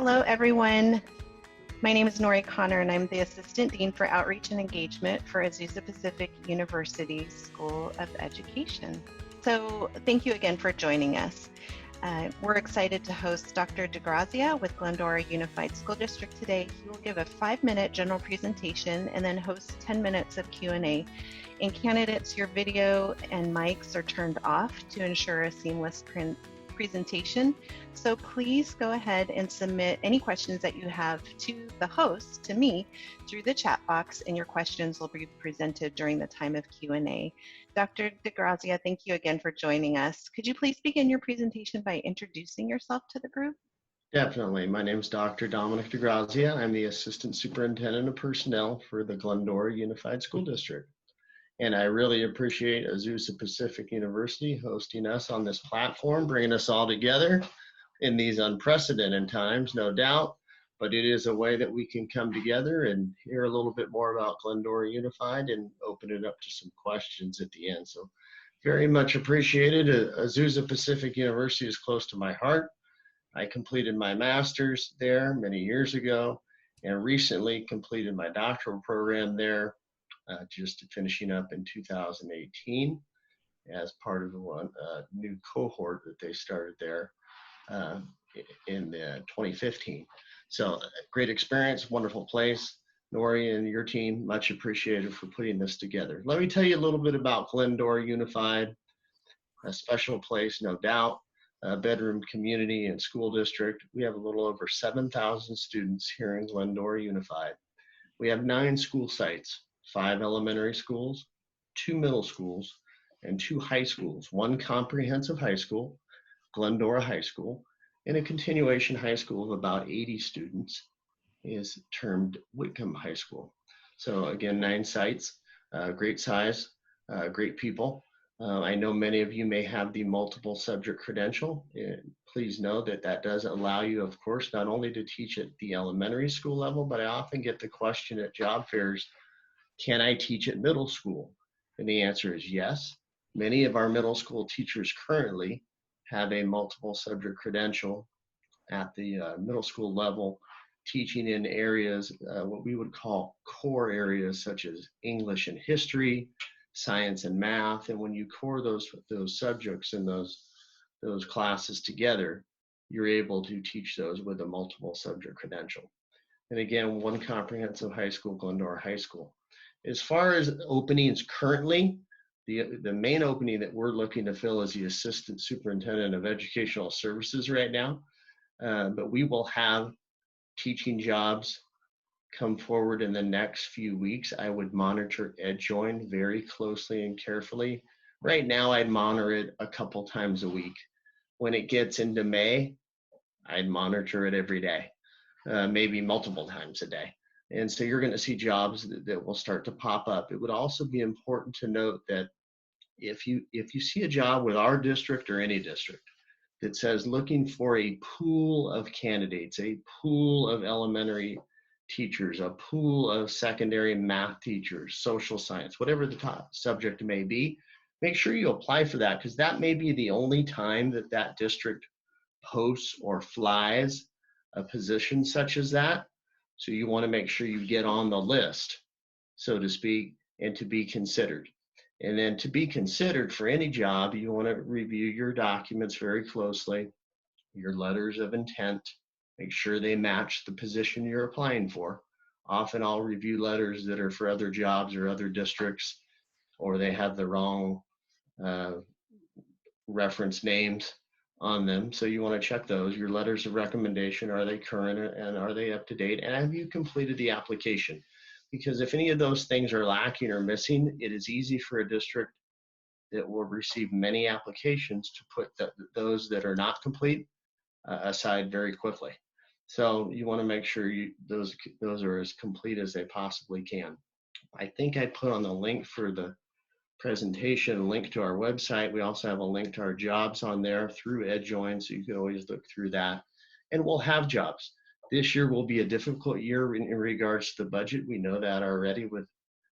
Hello, everyone. My name is Nori Connor, and I'm the Assistant Dean for Outreach and Engagement for Azusa Pacific University School of Education. So thank you again for joining us. We're excited to host Dr. DeGrazia with Glendora Unified School District today. He will give a 5-minute general presentation and then host 10 minutes of Q&A. And candidates, your video and mics are turned off to ensure a seamless presentation. So please go ahead and submit any questions that you have to the host, to me, through the chat box, and your questions will be presented during the time of Q&A. Dr. DeGrazia, thank you again for joining us. Could you please begin your presentation by introducing yourself to the group? Definitely. My name is Dr. Dominic DeGrazia. I'm the Assistant Superintendent of Personnel for the Glendora Unified School District. And I really appreciate Azusa Pacific University hosting us on this platform, bringing us all together in these unprecedented times, no doubt, but it is a way that we can come together and hear a little bit more about Glendora Unified and open it up to some questions at the end. So very much appreciated. Azusa Pacific University is close to my heart. I completed my master's there many years ago and recently completed my doctoral program there, just finishing up in 2018 as part of the new cohort that they started there in 2015. So great experience, wonderful place. Nori and your team, much appreciated for putting this together. Let me tell you a little bit about Glendora Unified, a special place, no doubt, a bedroom community and school district. We have a little over 7,000 students here in Glendora Unified. We have 9 school sites, 5 elementary schools, 2 middle schools, and 2 high schools, 1 comprehensive high school, Glendora High School, and a continuation high school of about 80 students is termed Whitcomb High School. So again, 9 sites, great size, great people. I know many of you may have the multiple subject credential. Please know that that does allow you, of course, not only to teach at the elementary school level, but I often get the question at job fairs, can I teach at middle school? And the answer is yes. Many of our middle school teachers currently have a multiple subject credential at the middle school level, teaching in areas, what we would call core areas such as English and history, science and math. And when you core those subjects and those classes together, you're able to teach those with a multiple subject credential. And again, 1 comprehensive high school, Glendora High School. As far as openings currently, the main opening that we're looking to fill is the Assistant Superintendent of Educational Services right now. But we will have teaching jobs come forward in the next few weeks. I would monitor EdJoin very closely and carefully. Right now, I'd monitor it a couple times a week. When it gets into May, I'd monitor it every day, maybe multiple times a day. And so you're going to see jobs that will start to pop up. It would also be important to note that if you see a job with our district or any district that says looking for a pool of candidates, a pool of elementary teachers, a pool of secondary math teachers, social science, whatever the top subject may be, make sure you apply for that, because that may be the only time that that district posts or flies a position such as that. So you want to make sure you get on the list, so to speak, and to be considered. And then to be considered for any job, you want to review your documents very closely, your letters of intent, make sure they match the position you're applying for. Often I'll review letters that are for other jobs or other districts, or they have the wrong reference names on them. So you want to check those. Your letters of recommendation, are they current and are they up to date? And have you completed the application? Because if any of those things are lacking or missing, it is easy for a district that will receive many applications to put those that are not complete aside very quickly. So you want to make sure those are as complete as they possibly can. I think I put on the link for the presentation, a link to our website. We also have a link to our jobs on there through EdJoin, so you can always look through that. And we'll have jobs. This year will be a difficult year in regards to the budget. We know that already with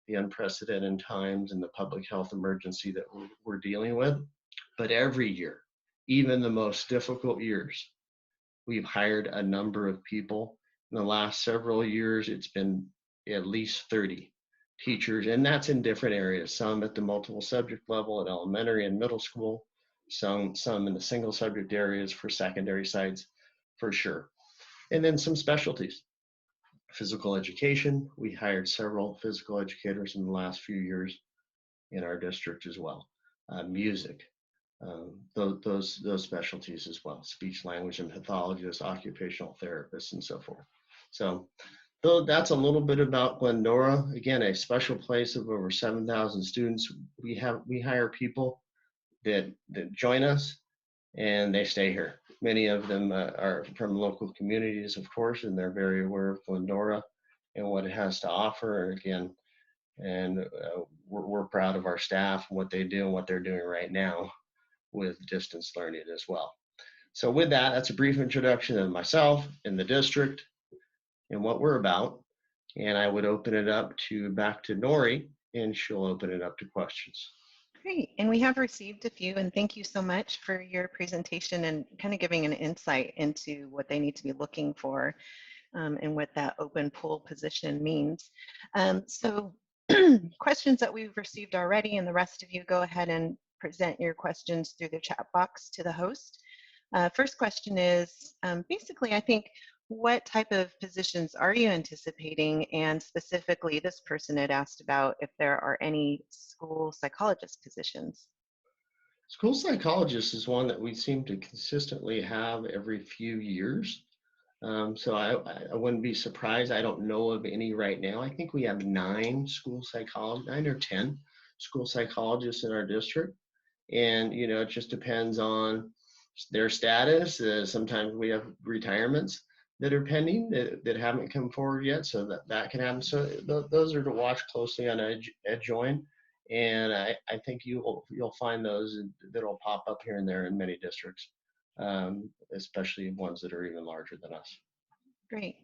the unprecedented times and the public health emergency that we're dealing with. But every year, even the most difficult years, We've hired a number of people. In the last several years, it's been at least 30 teachers, and that's in different areas, some at the multiple subject level at elementary and middle school, some in the single subject areas for secondary sites, for sure. And then some specialties. Physical education, we hired several physical educators in the last few years in our district as well. Music, those specialties as well, speech language and pathologists, occupational therapists, and so forth. So that's a little bit about Glendora. Again, a special place of over 7,000 students. We hire people that join us and they stay here. Many of them are from local communities, of course, and they're very aware of Glendora and what it has to offer. Again, and we're proud of our staff and what they do and what they're doing right now with distance learning as well. So with that, that's a brief introduction of myself and the district and what we're about. And I would open it up back to Nori, and she'll open it up to questions. Great. And we have received a few, and thank you so much for your presentation and kind of giving an insight into what they need to be looking for and what that open pool position means. So questions that we've received already, and the rest of you go ahead and present your questions through the chat box to the host. First question is, basically, I think, what type of positions are you anticipating? And specifically, this person had asked about if there are any school psychologist positions. School psychologist is one that we seem to consistently have every few years. So I wouldn't be surprised. I don't know of any right now. I think we have 9 or 10 school psychologists in our district. And, it just depends on their status. Sometimes we have retirements that are pending that haven't come forward yet. So that can happen. So those are to watch closely on EdJoin. And I think you'll find those that'll pop up here and there in many districts, especially ones that are even larger than us. Great.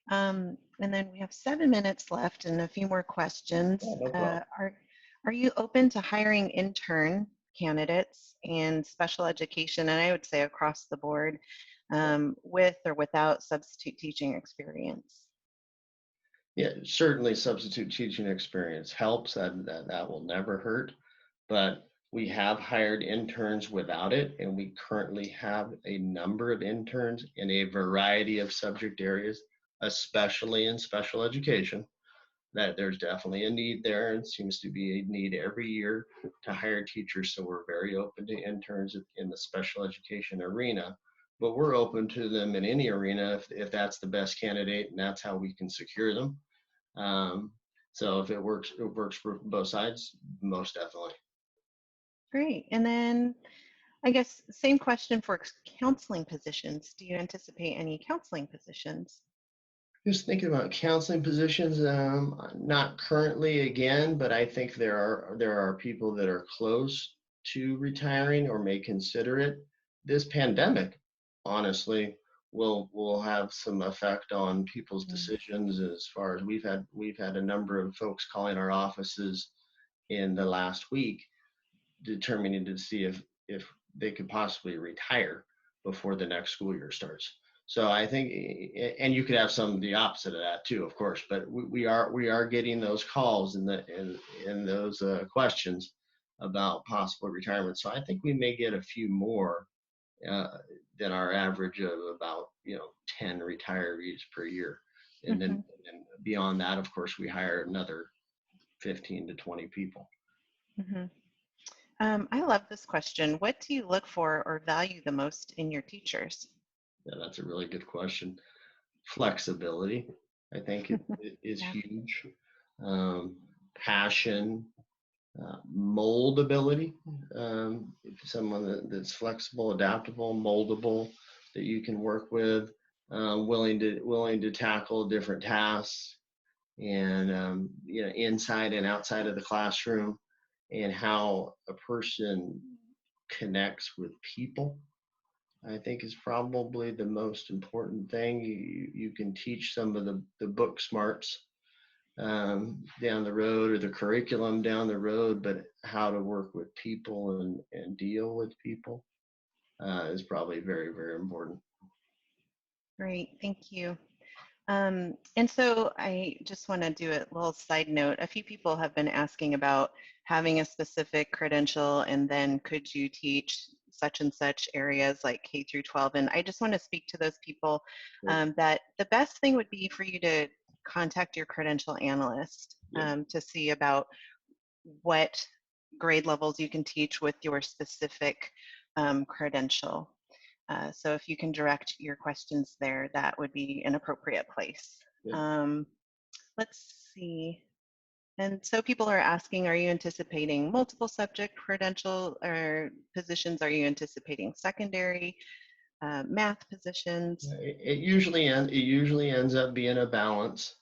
And then we have 7 minutes left and a few more questions. Yeah, no problem. Are you open to hiring intern candidates in special education, and I would say across the board, with or without substitute teaching experience? Yeah, certainly substitute teaching experience helps. That will never hurt. But we have hired interns without it, and we currently have a number of interns in a variety of subject areas, especially in special education. That there's definitely a need there, and seems to be a need every year to hire teachers. So we're very open to interns in the special education arena, but we're open to them in any arena if that's the best candidate and that's how we can secure them. So if it works for both sides, most definitely. Great. And then I guess same question for counseling positions. Do you anticipate any counseling positions? Just thinking about counseling positions, not currently again, but I think there are people that are close to retiring or may consider it. This pandemic, honestly, will have some effect on people's decisions. As far as we've had a number of folks calling our offices in the last week, determining to see if they could possibly retire before the next school year starts. So I think, and you could have some the opposite of that too, of course. But we are getting those calls and those questions about possible retirement. So I think we may get a few more than our average of about 10 retirees per year, and then beyond that, of course, we hire another 15 to 20 people. I love this question. What do you look for or value the most in your teachers? Yeah, that's a really good question. Flexibility, I think, is huge. Passion, moldability. Someone that's flexible, adaptable, moldable, that you can work with, willing to tackle different tasks, and inside and outside of the classroom, and how a person connects with people, I think, is probably the most important thing. You can teach some of the book smarts down the road, or the curriculum down the road, but how to work with people and deal with people is probably very, very important. Great, thank you. And so I just want to do a little side note. A few people have been asking about having a specific credential and then could you teach such and such areas like K through 12. And I just want to speak to those people that the best thing would be for you to contact your credential analyst to see about what grade levels you can teach with your specific credential. So if you can direct your questions there, that would be an appropriate place. Let's see. And so people are asking, are you anticipating multiple subject credential or positions? Are you anticipating secondary math positions? It usually ends up being a balance,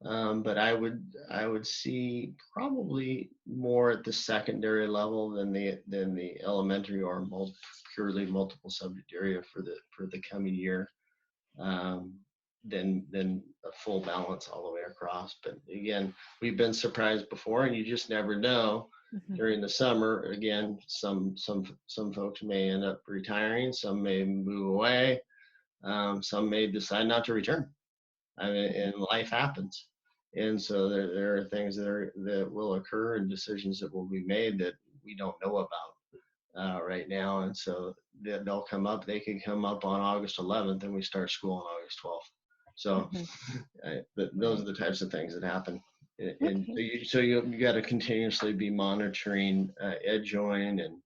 but I would see probably more at the secondary level than the elementary or purely multiple subject area for the coming year, than a full balance all the way across. But again, we've been surprised before, and you just never know. During the summer, again, some folks may end up retiring, some may move away. Some may decide not to return. I mean, and life happens. And so there are things that will occur and decisions that will be made that we don't know about right now. And so they'll come up. They can come up on August 11th, and we start school on August 12th. So those are the types of things that happen. And so you got to continuously be monitoring EdJoin and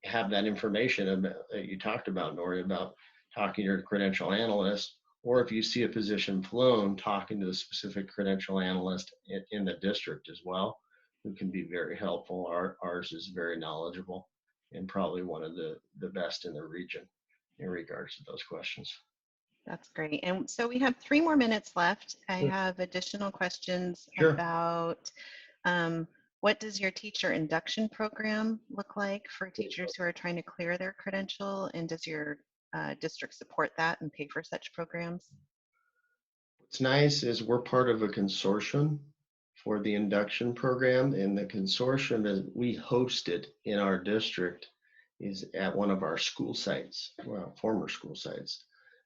have that information that you talked about, Nori, about talking to your credential analyst, or if you see a position flown, talking to the specific credential analyst in the district as well, who can be very helpful. Ours is very knowledgeable and probably one of the best in the region in regards to those questions. That's great. And so we have 3 more minutes left. I have additional questions about what does your teacher induction program look like for teachers who are trying to clear their credential, and does your district support that and pay for such programs? What's nice is we're part of a consortium for the induction program, and the consortium that we host it in our district is at one of our school sites, well, former school sites.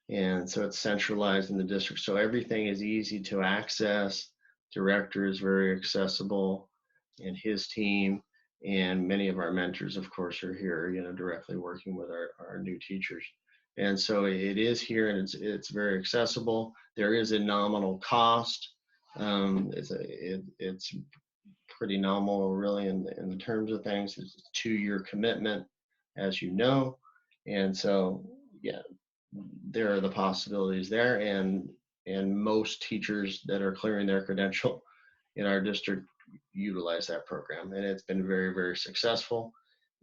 And so it's centralized in the district. So everything is easy to access. Director is very accessible, and his team, and many of our mentors, of course, are here, directly working with our new teachers. And so it is here, and it's very accessible. There is a nominal cost. It's pretty nominal, really, in the terms of things. It's a 2-year commitment, as you know. And so, yeah, there are the possibilities there, and most teachers that are clearing their credential in our district utilize that program, and it's been very, very successful,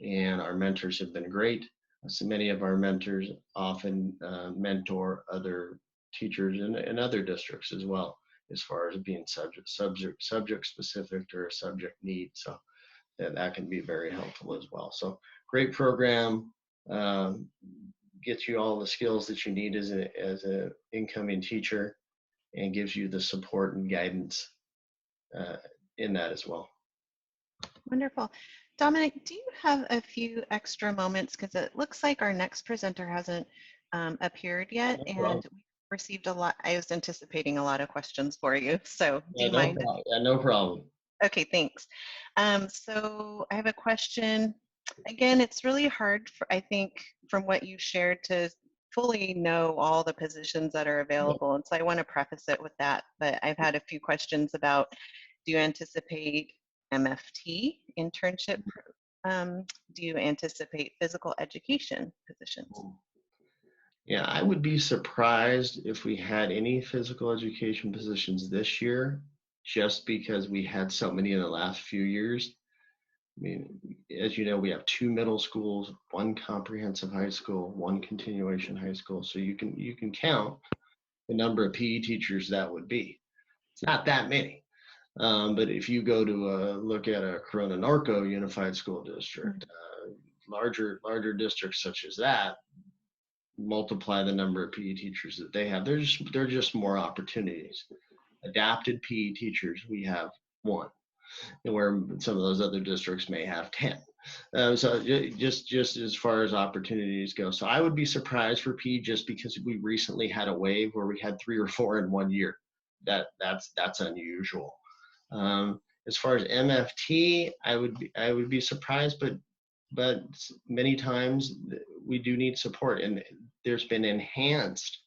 and our mentors have been great. So many of our mentors often mentor other teachers in other districts as well, as far as being subject specific or a subject need. So that can be very helpful as well. So great program. Gets you all the skills that you need as a incoming teacher, and gives you the support and guidance in that as well. Wonderful. Dominic, do you have a few extra moments? Because it looks like our next presenter hasn't appeared yet, and we received a lot. I was anticipating a lot of questions for you. So do you mind? No problem. Okay, thanks. So I have a question. Again, it's really hard, I think, from what you shared to fully know all the positions that are available. And so I want to preface it with that. But I've had a few questions about, do you anticipate MFT internship? Do you anticipate physical education positions? Yeah, I would be surprised if we had any physical education positions this year, just because we had so many in the last few years. I mean, as you know, we have 2 middle schools, 1 comprehensive high school, 1 continuation high school. So you can count the number of PE teachers that would be. It's not that many. But if you go to look at a Corona Norco Unified School District, larger districts such as that, multiply the number of PE teachers that they have. There's just more opportunities. Adapted PE teachers, we have 1. And where some of those other districts may have 10. So just as far as opportunities go, so I would be surprised for P just because we recently had a wave where we had 3 or 4 in one year. That's unusual. As far as MFT, I would be surprised, but many times we do need support, and there's been enhanced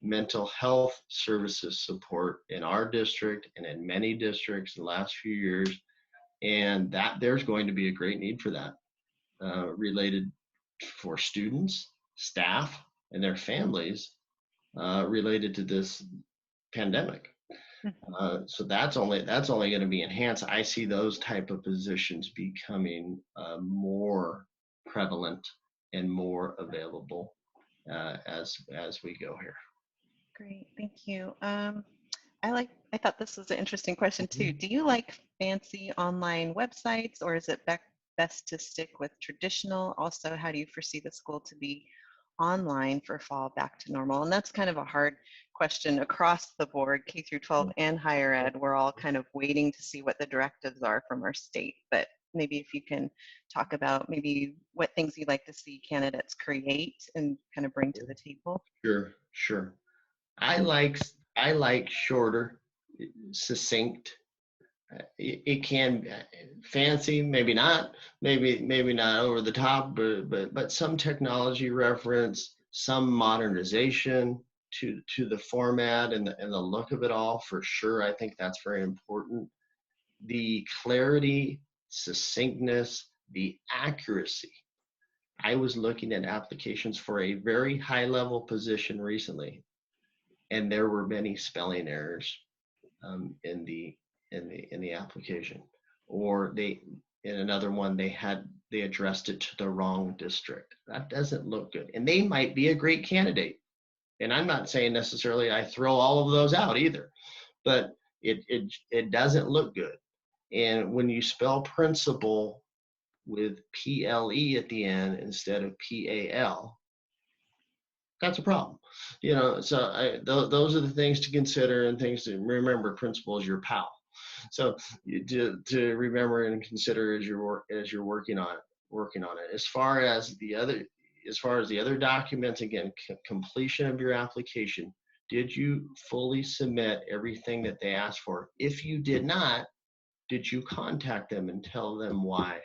mental health services support in our district and in many districts in the last few years, and that there's going to be a great need for that, related for students, staff, and their families, related to this pandemic. So that's only going to be enhanced. I see those type of positions becoming more prevalent and more available as we go here. Great, thank you. I thought this was an interesting question too. Do you like fancy online websites, or is it best to stick with traditional? Also, how do you foresee the school to be online for fall back to normal? And that's kind of a hard question across the board, K through 12 and higher ed. We're all kind of waiting to see what the directives are from our state, but maybe if you can talk about maybe what things you'd like to see candidates create and kind of bring to the table. Sure. I like shorter, succinct. It can fancy, maybe not over the top, but some technology reference, some modernization to the format and the look of it all, for sure. I think that's very important. The clarity, succinctness, the accuracy. I was looking at applications for a very high level position recently, and there were many spelling errors in the application, or in another one they addressed it to the wrong district. That doesn't look good, and they might be a great candidate, and I'm not saying necessarily I throw all of those out either, but it doesn't look good. And when you spell principal with PLE at the end instead of PAL, that's a problem. So those are the things to consider, and things to remember. Principal is your pal, so to remember and consider as you're working on it. As far as the other documents, again, completion of your application. Did you fully submit everything that they asked for? If you did not, did you contact them and tell them why?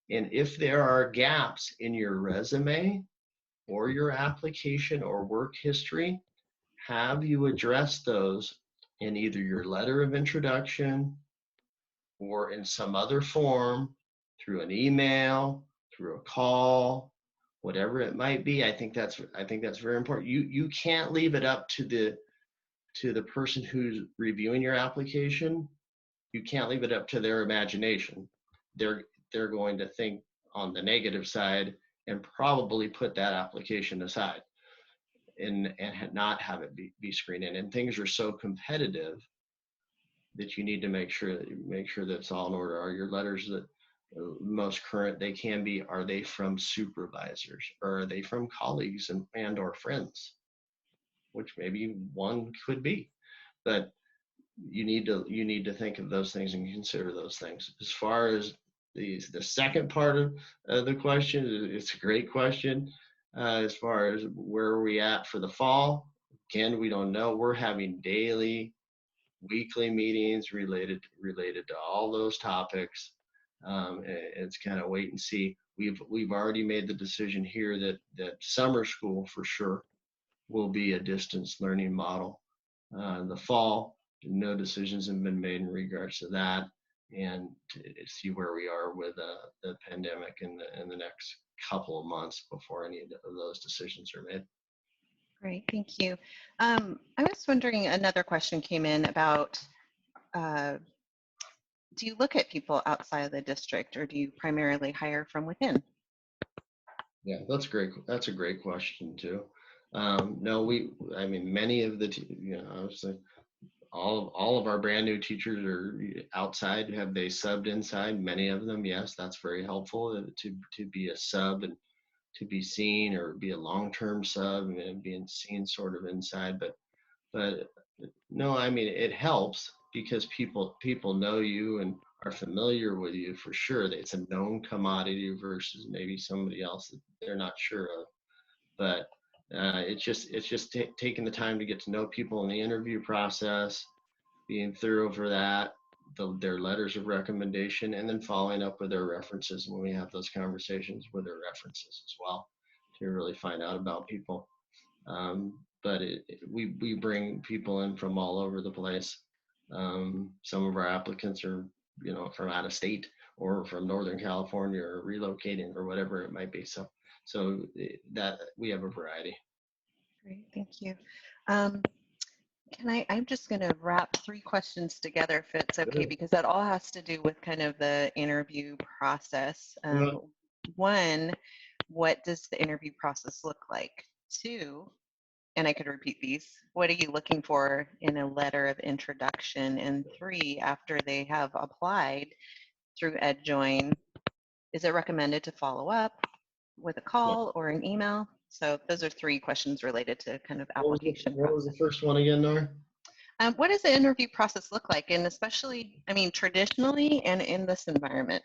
And if there are gaps in your resume or your application or work history, have you addressed those in either your letter of introduction or in some other form, through an email, through a call, whatever it might be? I think that's very important. You can't leave it up to the person who's reviewing your application. You can't leave it up to their imagination. They're going to think on the negative side and probably put that application aside and not have it be screened in. And things are so competitive that you need to make sure that it's all in order. Are your letters that most current they can be? Are they from supervisors, or are they from colleagues and or friends? Which maybe one could be, but you need to think of those things and consider those things. As far as the second part of the question, it's a great question. As far as where are we at for the fall, again, we don't know. We're having daily, weekly meetings related to all those topics. It's kind of wait and see. We've already made the decision here that summer school for sure will be a distance learning model. The fall, no decisions have been made in regards to that, and to see where we are with the pandemic in the next couple of months before any of those decisions are made. Great, thank you. I was wondering, another question came in about, do you look at people outside of the district, or do you primarily hire from within? Yeah, that's a great question too. No, many of the, obviously all of our brand new teachers are outside. Have they subbed inside? Many of them, yes. That's very helpful to be a sub and to be seen, or be a long-term sub and being seen sort of inside. But no, it helps. because people know you and are familiar with you for sure. It's a known commodity versus maybe somebody else that they're not sure of. But it's just taking the time to get to know people in the interview process, being thorough for that, their letters of recommendation, and then following up with their references when we have those conversations with their references as well to really find out about people. But we bring people in from all over the place. Some of our applicants are, from out of state or from Northern California or relocating or whatever it might be. So that we have a variety. Great, thank you. I'm just going to wrap 3 questions together if it's okay, because that all has to do with kind of the interview process. 1, what does the interview process look like? 2, and I could repeat these, what are you looking for in a letter of introduction? And 3, after they have applied through EdJoin, is it recommended to follow up with a call or an email? So those are 3 questions related to kind of application process. What was the first one again, Nora? What does the interview process look like? And especially, traditionally and in this environment?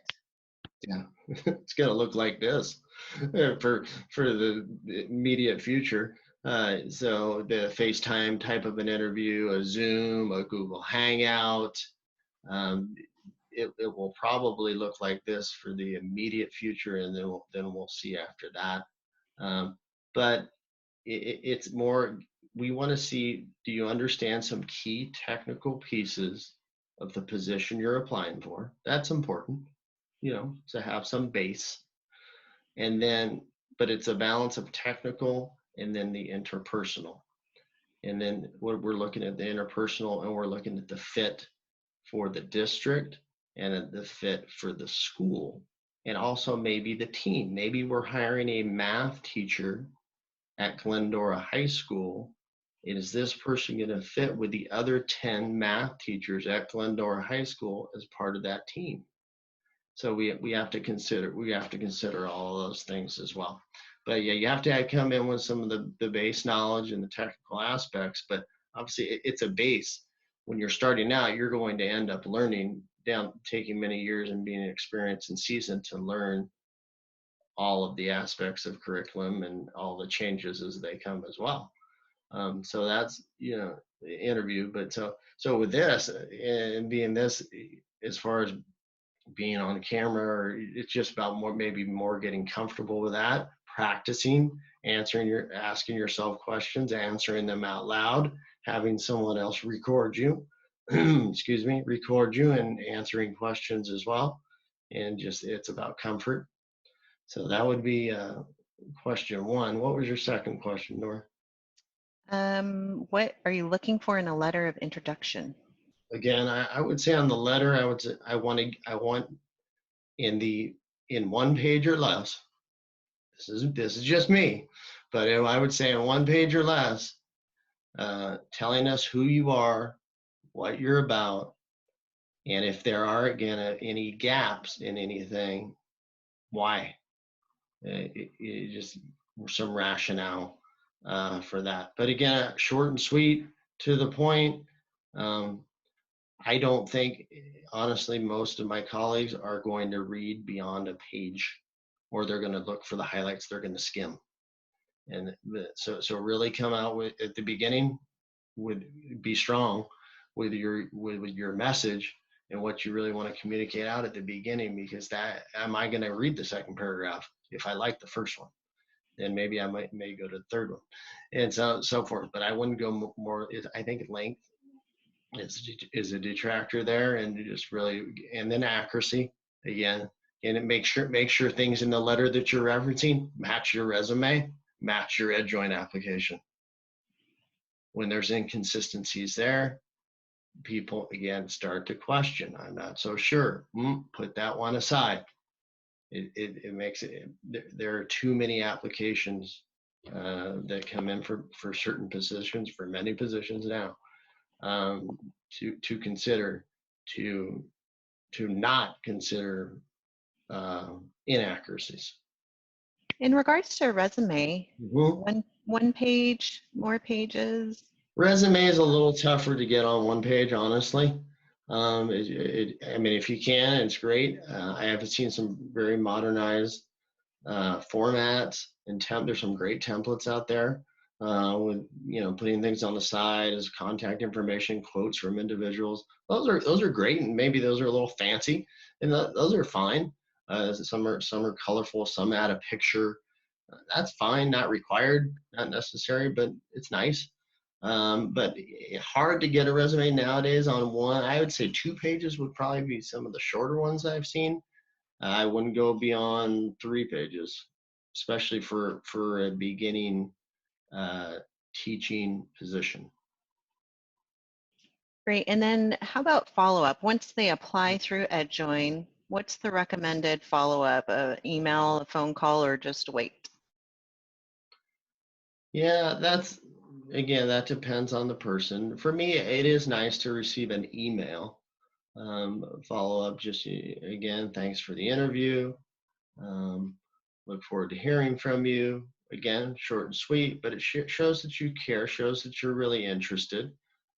Yeah, it's going to look like this for the immediate future. So the FaceTime type of an interview, a Zoom, a Google Hangout, it will probably look like this for the immediate future, and then we'll see after that. But it's more, we want to see, do you understand some key technical pieces of the position you're applying for? That's important, to have some base. And then, but it's a balance of technical and then the interpersonal. And then we're looking at the interpersonal, and we're looking at the fit for the district and the fit for the school, and also maybe the team. Maybe we're hiring a math teacher at Glendora High School. Is this person going to fit with the other 10 math teachers at Glendora High School as part of that team? So we have to consider all of those things as well. But yeah, you have to come in with some of the base knowledge and the technical aspects, but obviously it's a base. When you're starting out, you're going to end up learning, taking many years and being experienced and seasoned to learn all of the aspects of curriculum and all the changes as they come as well. So that's, the interview. But so with this and being this, as far as being on camera, it's just about maybe more getting comfortable with that, practicing, asking yourself questions, answering them out loud, having someone else record you, record you and answering questions as well. And just, it's about comfort. So that would be question 1. What was your second question, Nora? What are you looking for in a letter of introduction? Again, I would say on the letter, I would say I want in 1 page or less. This is just me, but I would say in 1 page or less, telling us who you are, what you're about, and if there are, again, any gaps in anything, why. Just some rationale for that. But again, short and sweet, to the point. I don't think, honestly, most of my colleagues are going to read beyond a page, or they're going to look for the highlights. They're going to skim. And so really come out with, at the beginning, be strong with your message and what you really want to communicate out at the beginning, because am I going to read the second paragraph? If I like the first one, then maybe I may go to the third one, and so forth. But I wouldn't go more. I think length is a detractor there, and just really, and then accuracy again, and it make sure things in the letter that you're referencing match your resume, match your EdJoin application. When there's inconsistencies there, people again start to question. I'm not so sure. Put that one aside. It makes it. There are too many applications that come in for certain positions, for many positions now, to consider, to not consider inaccuracies. In regards to a resume, one page, more pages? Resume is a little tougher to get on 1 page, honestly. I mean, if you can, it's great. I have seen some very modernized formats and there's some great templates out there with putting things on the side as contact information, quotes from individuals. Those are great, and maybe those are a little fancy, and those are fine. Some are colorful, some add a picture. That's fine, not required, not necessary, but it's nice. But hard to get a resume nowadays on one. I would say 2 pages would probably be some of the shorter ones I've seen. I wouldn't go beyond 3 pages, especially for a beginning uh, teaching position. Great. And then how about follow-up? Once they apply through EdJoin, what's the recommended follow-up? Email, a phone call, or just wait? Yeah, that depends on the person. For me, it is nice to receive an email follow up. Just again, thanks for the interview. Look forward to hearing from you. Again, short and sweet, but it shows that you care, shows that you're really interested.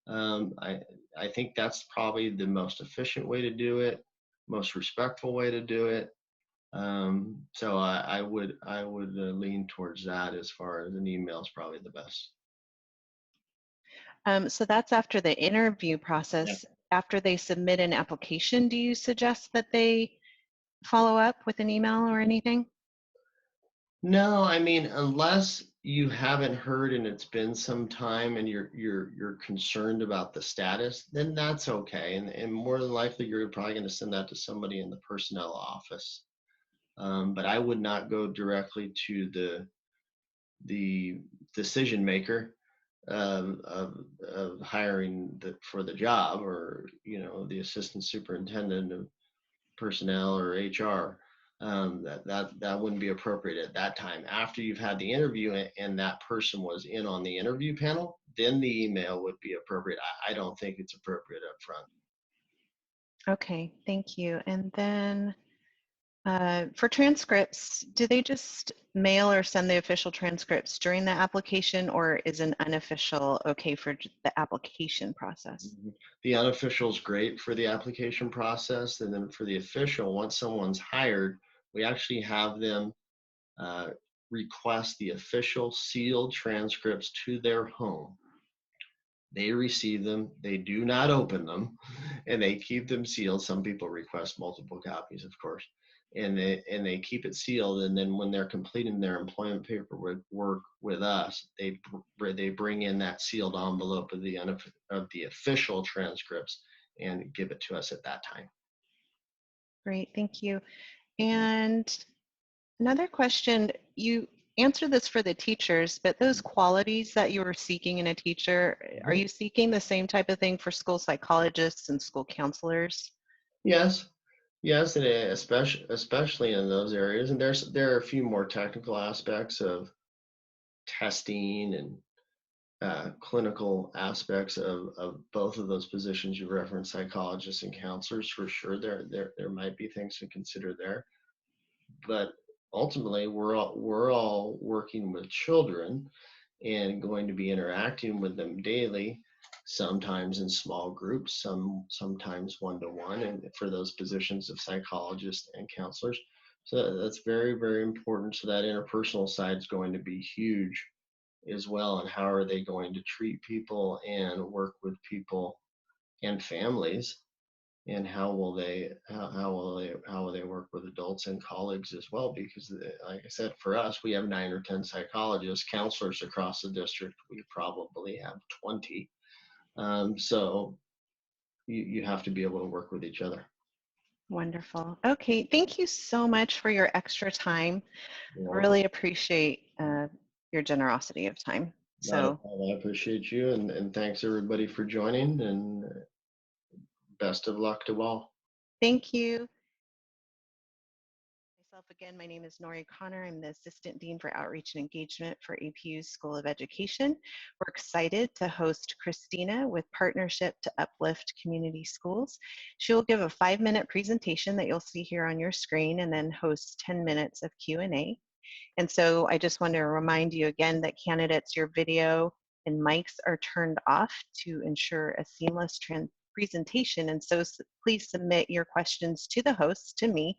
Um, I, I think that's probably the most efficient way to do it, most respectful way to do it. So I would lean towards that as far as an email is probably the best. So that's after the interview Yeah. process. After they submit an application, do you suggest that they follow up with an email or anything? No, I mean, unless you haven't heard and it's been some time and you're concerned about the status, then that's okay. And more than likely, you're probably going to send that to somebody in the personnel office. But I would not go directly to the decision maker of hiring for the job, or the assistant superintendent of personnel or HR. That wouldn't be appropriate at that time. After you've had the interview and that person was in on the interview panel, then the email would be appropriate. I don't think it's appropriate up front. Okay, thank you. And then for transcripts, do they just mail or send the official transcripts during the application, or is an unofficial okay for the application process? The unofficial is great for the application process, and then for the official, once someone's hired, we actually have them uh, request the official sealed transcripts to their home. They receive them, they do not open them, and they keep them sealed. Some people request multiple copies, of course, and they keep it sealed. And then when they're completing their employment paperwork with us, they bring in that sealed envelope of the official transcripts and give it to us at that time. Great, thank you. And another question, you answered this for the teachers, but those qualities that you were seeking in a teacher, are you seeking the same type of thing for school psychologists and school counselors? Yes, yes, and especially in those areas. And there are a few more technical aspects of testing and clinical aspects of both of those positions you referenced, psychologists and counselors, for sure. There might be things to consider there, but ultimately we're all working with children and going to be interacting with them daily, sometimes in small groups, sometimes one-to-one, and for those positions of psychologists and counselors. So that's very, very important. So that interpersonal side is going to be huge as well. And how are they going to treat people and work with people and families? And how will they work with adults and colleagues as well? Because like I said, for us, we have 9 or 10 psychologists, counselors across the district. We probably have 20. So you have to be able to work with each other. Wonderful. Okay, thank you so much for your extra time. I really appreciate your generosity of time. Not a So problem. I appreciate you, and thanks everybody for joining, and best of luck to all. thank you. Myself again, my name is Nori Connor. I'm the Assistant Dean for Outreach and Engagement for APU's School of Education. We're excited to host Christina with Partnership to Uplift Community Schools. She will give a 5-minute presentation that you'll see here on your screen and then host 10 minutes of Q&A. And so I just want to remind you again that candidates, your video and mics are turned off to ensure a seamless presentation. And so please submit your questions to the host, to me,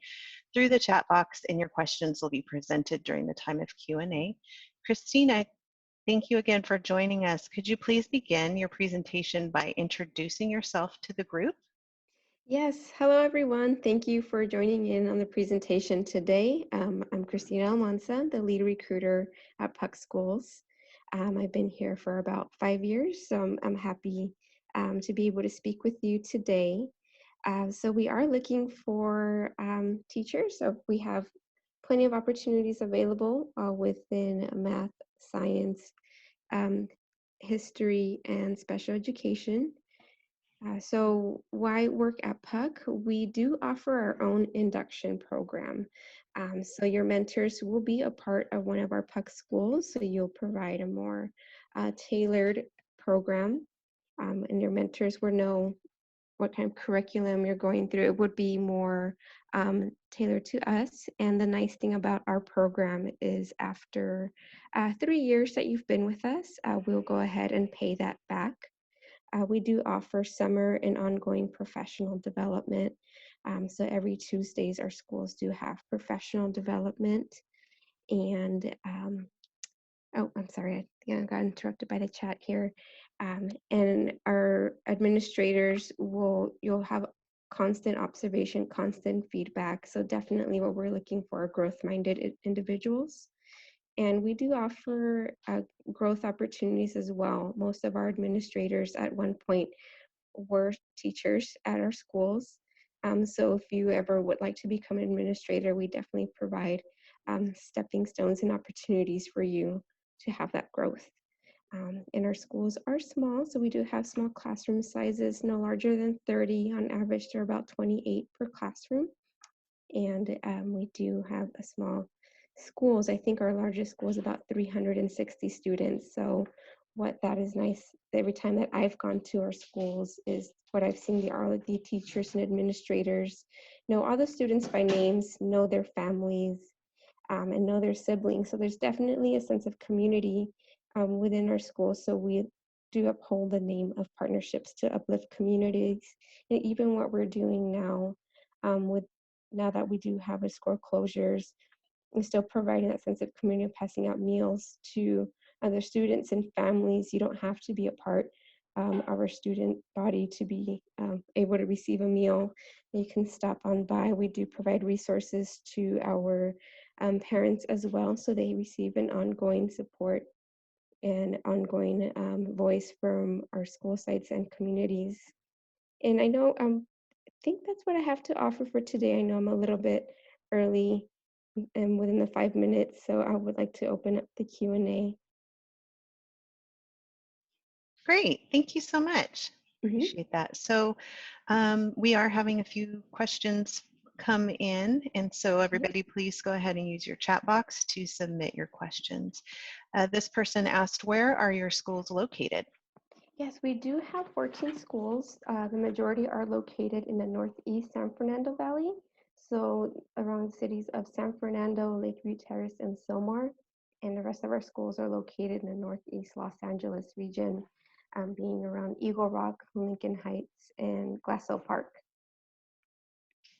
through the chat box, and your questions will be presented during the time of Q&A. Christina, thank you again for joining us. Could you please begin your presentation by introducing yourself to the group? Yes, hello everyone. Thank you for joining in on the presentation today. I'm Christina Almanza, the lead recruiter at PUC Schools. I've been here for about 5 years, so I'm happy to be able to speak with you today. So we are looking for teachers. So we have plenty of opportunities available within math, science, um, history, and special education. So why work at PUC? We do offer our own induction program. So your mentors will be a part of one of our PUC schools, so you'll provide a more tailored program, and your mentors will know what kind of curriculum you're going through. It would be more tailored to us. And the nice thing about our program is after 3 years that you've been with us, we'll go ahead and pay that back. We do offer summer and ongoing professional development. So every Tuesdays, our schools do have professional development. And, oh, I'm sorry, I think I got interrupted by the chat here. And our administrators you'll have constant observation, constant feedback. So definitely what we're looking for are growth-minded individuals. And we do offer growth opportunities as well. Most of our administrators at one point were teachers at our schools. So if you ever would like to become an administrator, we definitely provide stepping stones and opportunities for you to have that growth. And our schools are small, so we do have small classroom sizes, no larger than 30. On average, they're about 28 per classroom. And we do have a small schools. I think our largest school is about 360 students. So what that is nice, every time that I've gone to our schools is what I've seen the teachers and administrators know all the students by names, know their families, and know their siblings. So there's definitely a sense of community within our schools. So we do uphold the name of partnerships to uplift communities. And even what we're doing now now that we do have a school closures, and still providing that sense of community, passing out meals to other students and families. You don't have to be a part of our student body to be able to receive a meal. You can stop on by. We do provide resources to our parents as well, so they receive an ongoing support and ongoing voice from our school sites and communities. And I know think that's what I have to offer for today. I know I'm a little bit early and within the 5 minutes, so I would like to open up the Q&A. Great, thank you so much. Mm-hmm. Appreciate that. So we are having a few questions come in, and so everybody please go ahead and use your chat box to submit your questions. This person asked, where are your schools located? Yes, we do have 14 schools. The majority are located in the Northeast San Fernando Valley, so around the cities of San Fernando, Lakeview Terrace, and Sylmar. And the rest of our schools are located in the Northeast Los Angeles region, being around Eagle Rock, Lincoln Heights, and Glassell Park.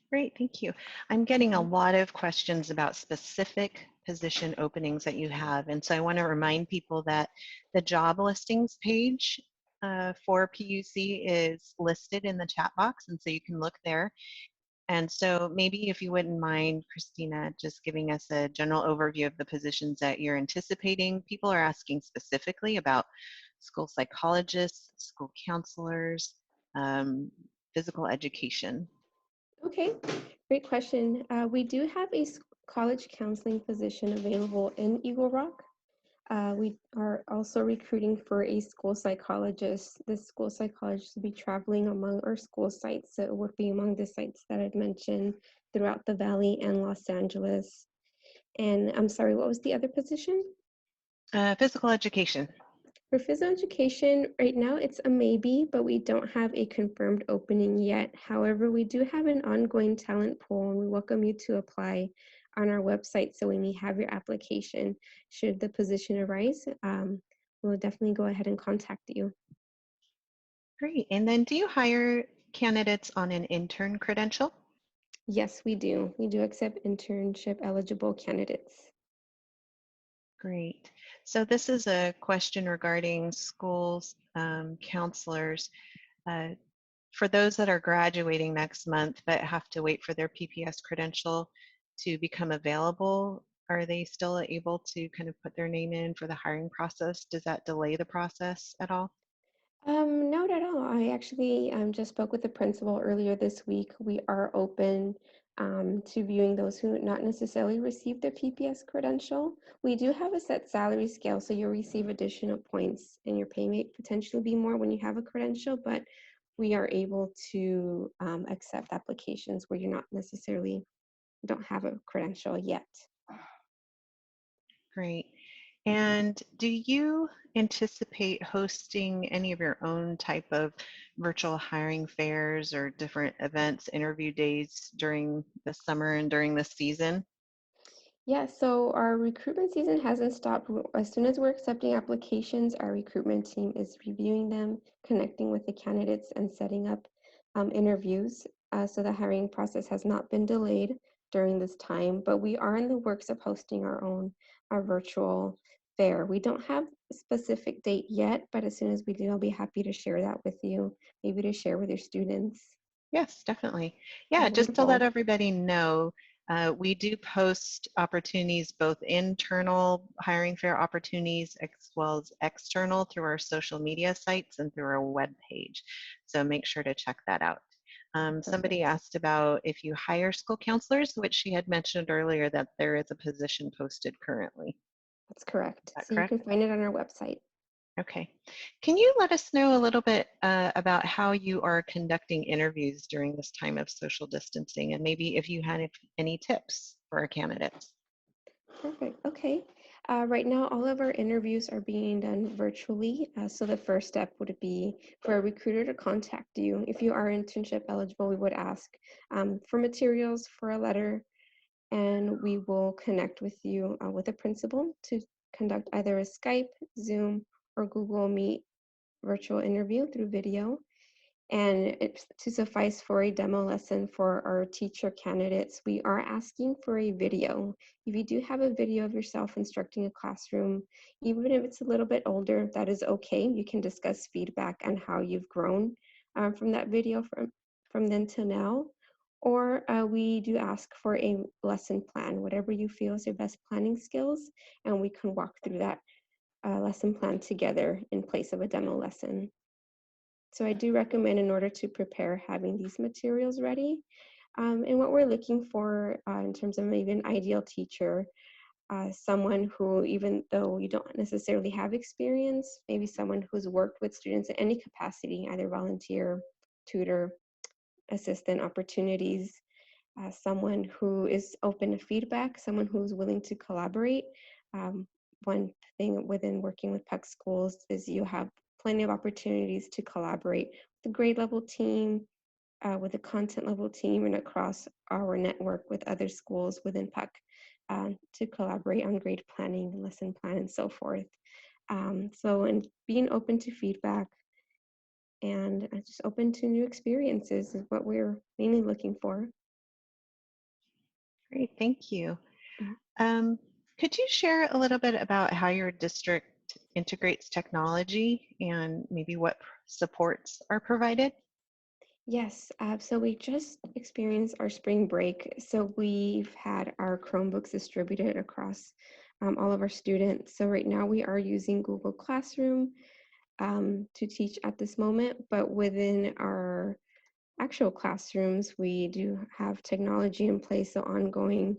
Great, thank you. I'm getting a lot of questions about specific position openings that you have. And so I want to remind people that the job listings page for PUC is listed in the chat box. And so you can look there. And so maybe if you wouldn't mind, Christina, just giving us a general overview of the positions that you're anticipating. People are asking specifically about school psychologists, school counselors, physical education. Okay, great question. We do have a college counseling position available in Eagle Rock. We are also recruiting for a school psychologist. This school psychologist will be traveling among our school sites. So it would be among the sites that I've mentioned throughout the Valley and Los Angeles. And I'm sorry, what was the other position? Physical education. For physical education, right now it's a maybe, but we don't have a confirmed opening yet. However, we do have an ongoing talent pool, and we welcome you to apply on our website. So when we have your application, should the position arise, we'll definitely go ahead and contact you. Great. And then do you hire candidates on an intern credential? Yes, we do. We do accept internship eligible candidates. Great. So this is a question regarding schools counselors. Uh, for those that are graduating next month but have to wait for their PPS credential to become available, are they still able to kind of put their name in for the hiring process? Does that delay the process at all? Not at all. I actually just spoke with the principal earlier this week. We are open to viewing those who not necessarily receive their PPS credential. We do have a set salary scale, so you'll receive additional points and your pay may potentially be more when you have a credential, but we are able to accept applications where you're not necessarily don't have a credential yet. Great. And do you anticipate hosting any of your own type of virtual hiring fairs or different events, interview days during the summer and during the season? Yeah, so our recruitment season hasn't stopped. As soon as we're accepting applications, our recruitment team is reviewing them, connecting with the candidates, and setting up interviews. So the hiring process has not been delayed during this time, but we are in the works of hosting our virtual fair. We don't have a specific date yet, but as soon as we do, I'll be happy to share that with you, maybe to share with your students. Yes, definitely. Yeah, just to let Wonderful. everybody know, we do post opportunities, both internal hiring fair opportunities as well as external through our social media sites and through our web page. So make sure to check that out. Somebody Perfect. asked about if you hire school counselors, which she had mentioned earlier that there is a position posted currently. That's correct. Is that So you correct? can find it on our website. Okay. Can you let us know a little bit about how you are conducting interviews during this time of social distancing and maybe if you had any tips for our candidates? Perfect. Okay. Right now, all of our interviews are being done virtually. So the first step would be for a recruiter to contact you. If you are internship eligible, we would ask for materials for a letter, and we will connect with you with a principal to conduct either a Skype, Zoom, or Google Meet virtual interview through video. And it's to suffice for a demo lesson for our teacher candidates, we are asking for a video. If you do have a video of yourself instructing a classroom, even if it's a little bit older, that is okay. You can discuss feedback on how you've grown from that video from then to now. Or we do ask for a lesson plan, whatever you feel is your best planning skills, and we can walk through that lesson plan together in place of a demo lesson. So I do recommend in order to prepare having these materials ready. And what we're looking for in terms of maybe an ideal teacher, someone who, even though you don't necessarily have experience, maybe someone who's worked with students in any capacity, either volunteer, tutor, assistant opportunities, someone who is open to feedback, someone who's willing to collaborate. Um, One thing within working with PUC schools is you have plenty of opportunities to collaborate with the grade level team, with the content level team, and across our network with other schools within PUC to collaborate on grade planning, lesson plan, and so forth. And being open to feedback and just open to new experiences is what we're mainly looking for. Great, thank you. Mhm. Um, could you share a little bit about how your district integrates technology and maybe what supports are provided? Yes, so we just experienced our spring break. So we've had our Chromebooks distributed across all of our students. So right now we are using Google Classroom to teach at this moment, but within our actual classrooms, we do have technology in place, so ongoing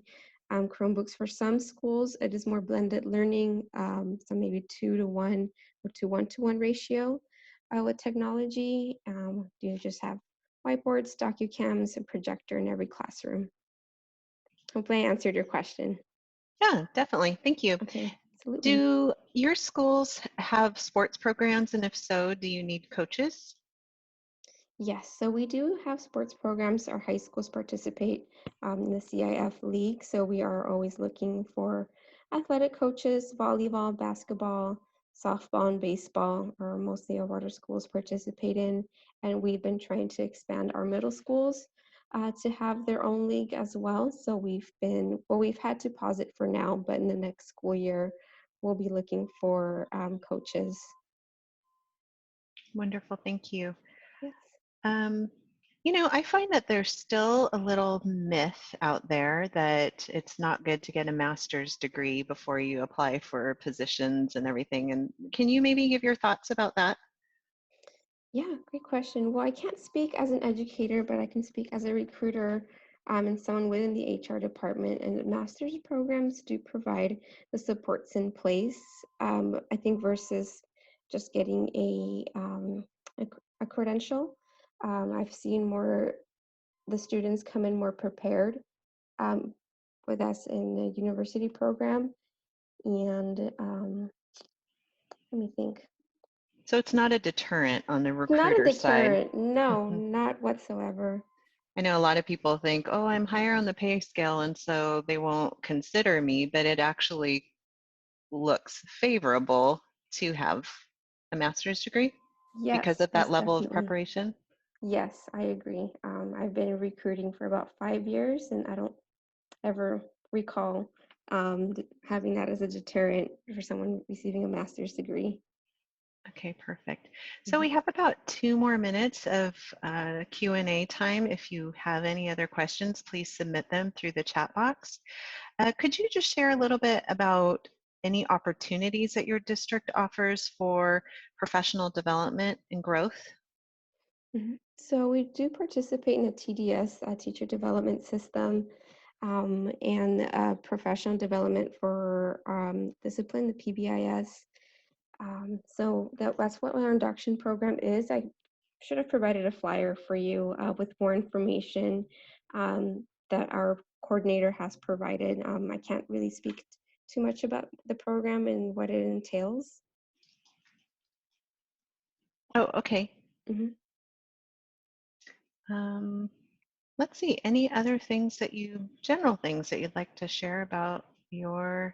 Chromebooks. For some schools, it is more blended learning, so maybe 2-to-1 or to 1-to-1 ratio with technology. You just have whiteboards, docu-cams, and projector in every classroom. Hopefully I answered your question. Yeah, definitely. Thank you. Okay, absolutely. Do your schools have sports programs? And if so, do you need coaches? Yes, so we do have sports programs. Our high schools participate in the CIF league, so we are always looking for athletic coaches, volleyball, basketball, softball and baseball are mostly our water schools participate in. And we've been trying to expand our middle schools to have their own league as well. So we've had to pause it for now, but in the next school year, we'll be looking for coaches. Wonderful, thank you. Yes. You know, I find that there's still a little myth out there that it's not good to get a master's degree before you apply for positions and everything. And can you maybe give your thoughts about that? Yeah, great question. Well, I can't speak as an educator, but I can speak as a recruiter and someone within the HR department. And master's programs do provide the supports in place, I think, versus just getting a credential. I've seen the students come in more prepared with us in the university program. And let me think. So it's not a deterrent on the Not a recruiter side. deterrent. No, Mhm. not whatsoever. I know a lot of people think, oh, I'm higher on the pay scale, and so they won't consider me, but it actually looks favorable to have a master's degree because Yes, of that most level of definitely. preparation. Yes, I agree. I've been recruiting for about 5 years, and I don't ever recall having that as a deterrent for someone receiving a master's degree. Okay, perfect. So Mhm. we have about 2 more minutes of Q&A time. If you have any other questions, please submit them through the chat box. Could you just share a little bit about any opportunities that your district offers for professional development and growth? So we do participate in a TDS, teacher development system, and professional development for discipline, the PBIS. So that's what our induction program is. I should have provided a flyer for you with more information that our coordinator has provided. I can't really speak too much about the program and what it entails. Oh, okay. Mhm. Um, let's see, any other things general things that you'd like to share about PUC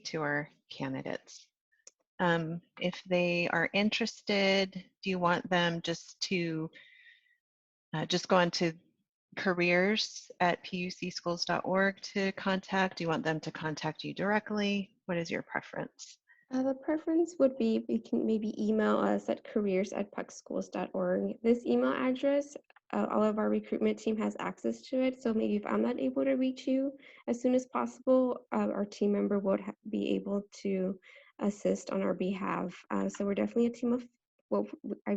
to our candidates? If they are interested, do you want them just go into careers at pucschools.org to contact? Do you want them to contact you directly? What is your preference? The preference would be you can maybe email us at careers@pucschools.org. This email address, all of our recruitment team has access to it. So maybe if I'm not able to reach you as soon as possible, our team member would be able to assist on our behalf. So we're definitely a team of, well,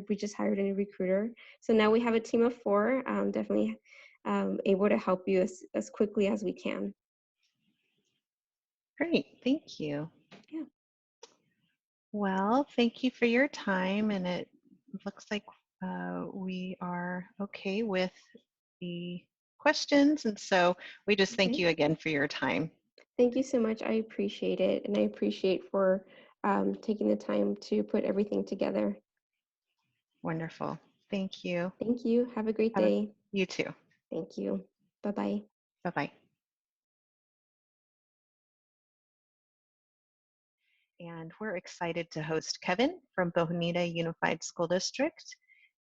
we just hired a new recruiter. So now we have a team of 4, definitely able to help you as quickly as we can. Great, thank you. Yeah. Well, thank you for your time, and it looks like we are okay with the questions, and so we just thank Okay. you again for your time. Thank you so much. I appreciate it. And I appreciate for taking the time to put everything together. Wonderful. Thank you. Thank you. Have a great Have a, day. you too. Thank you. Bye-bye. Bye-bye. And we're excited to host Kevin from Bonita Unified School District.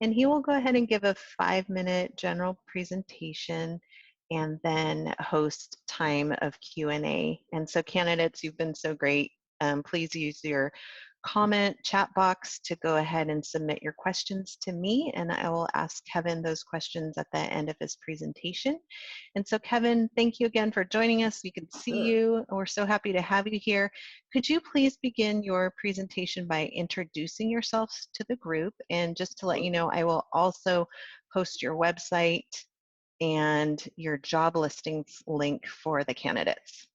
And he will go ahead and give a 5-minute general presentation and then host time of Q&A. And so candidates, you've been so great. Please use your comment chat box to go ahead and submit your questions to me, and I will ask Kevin those questions at the end of his presentation. And so Kevin, thank you again for joining us. We can see Sure. you. We're so happy to have you here. Could you please begin your presentation by introducing yourself to the group? And just to let you know, I will also post your website and your job listings link for the candidates.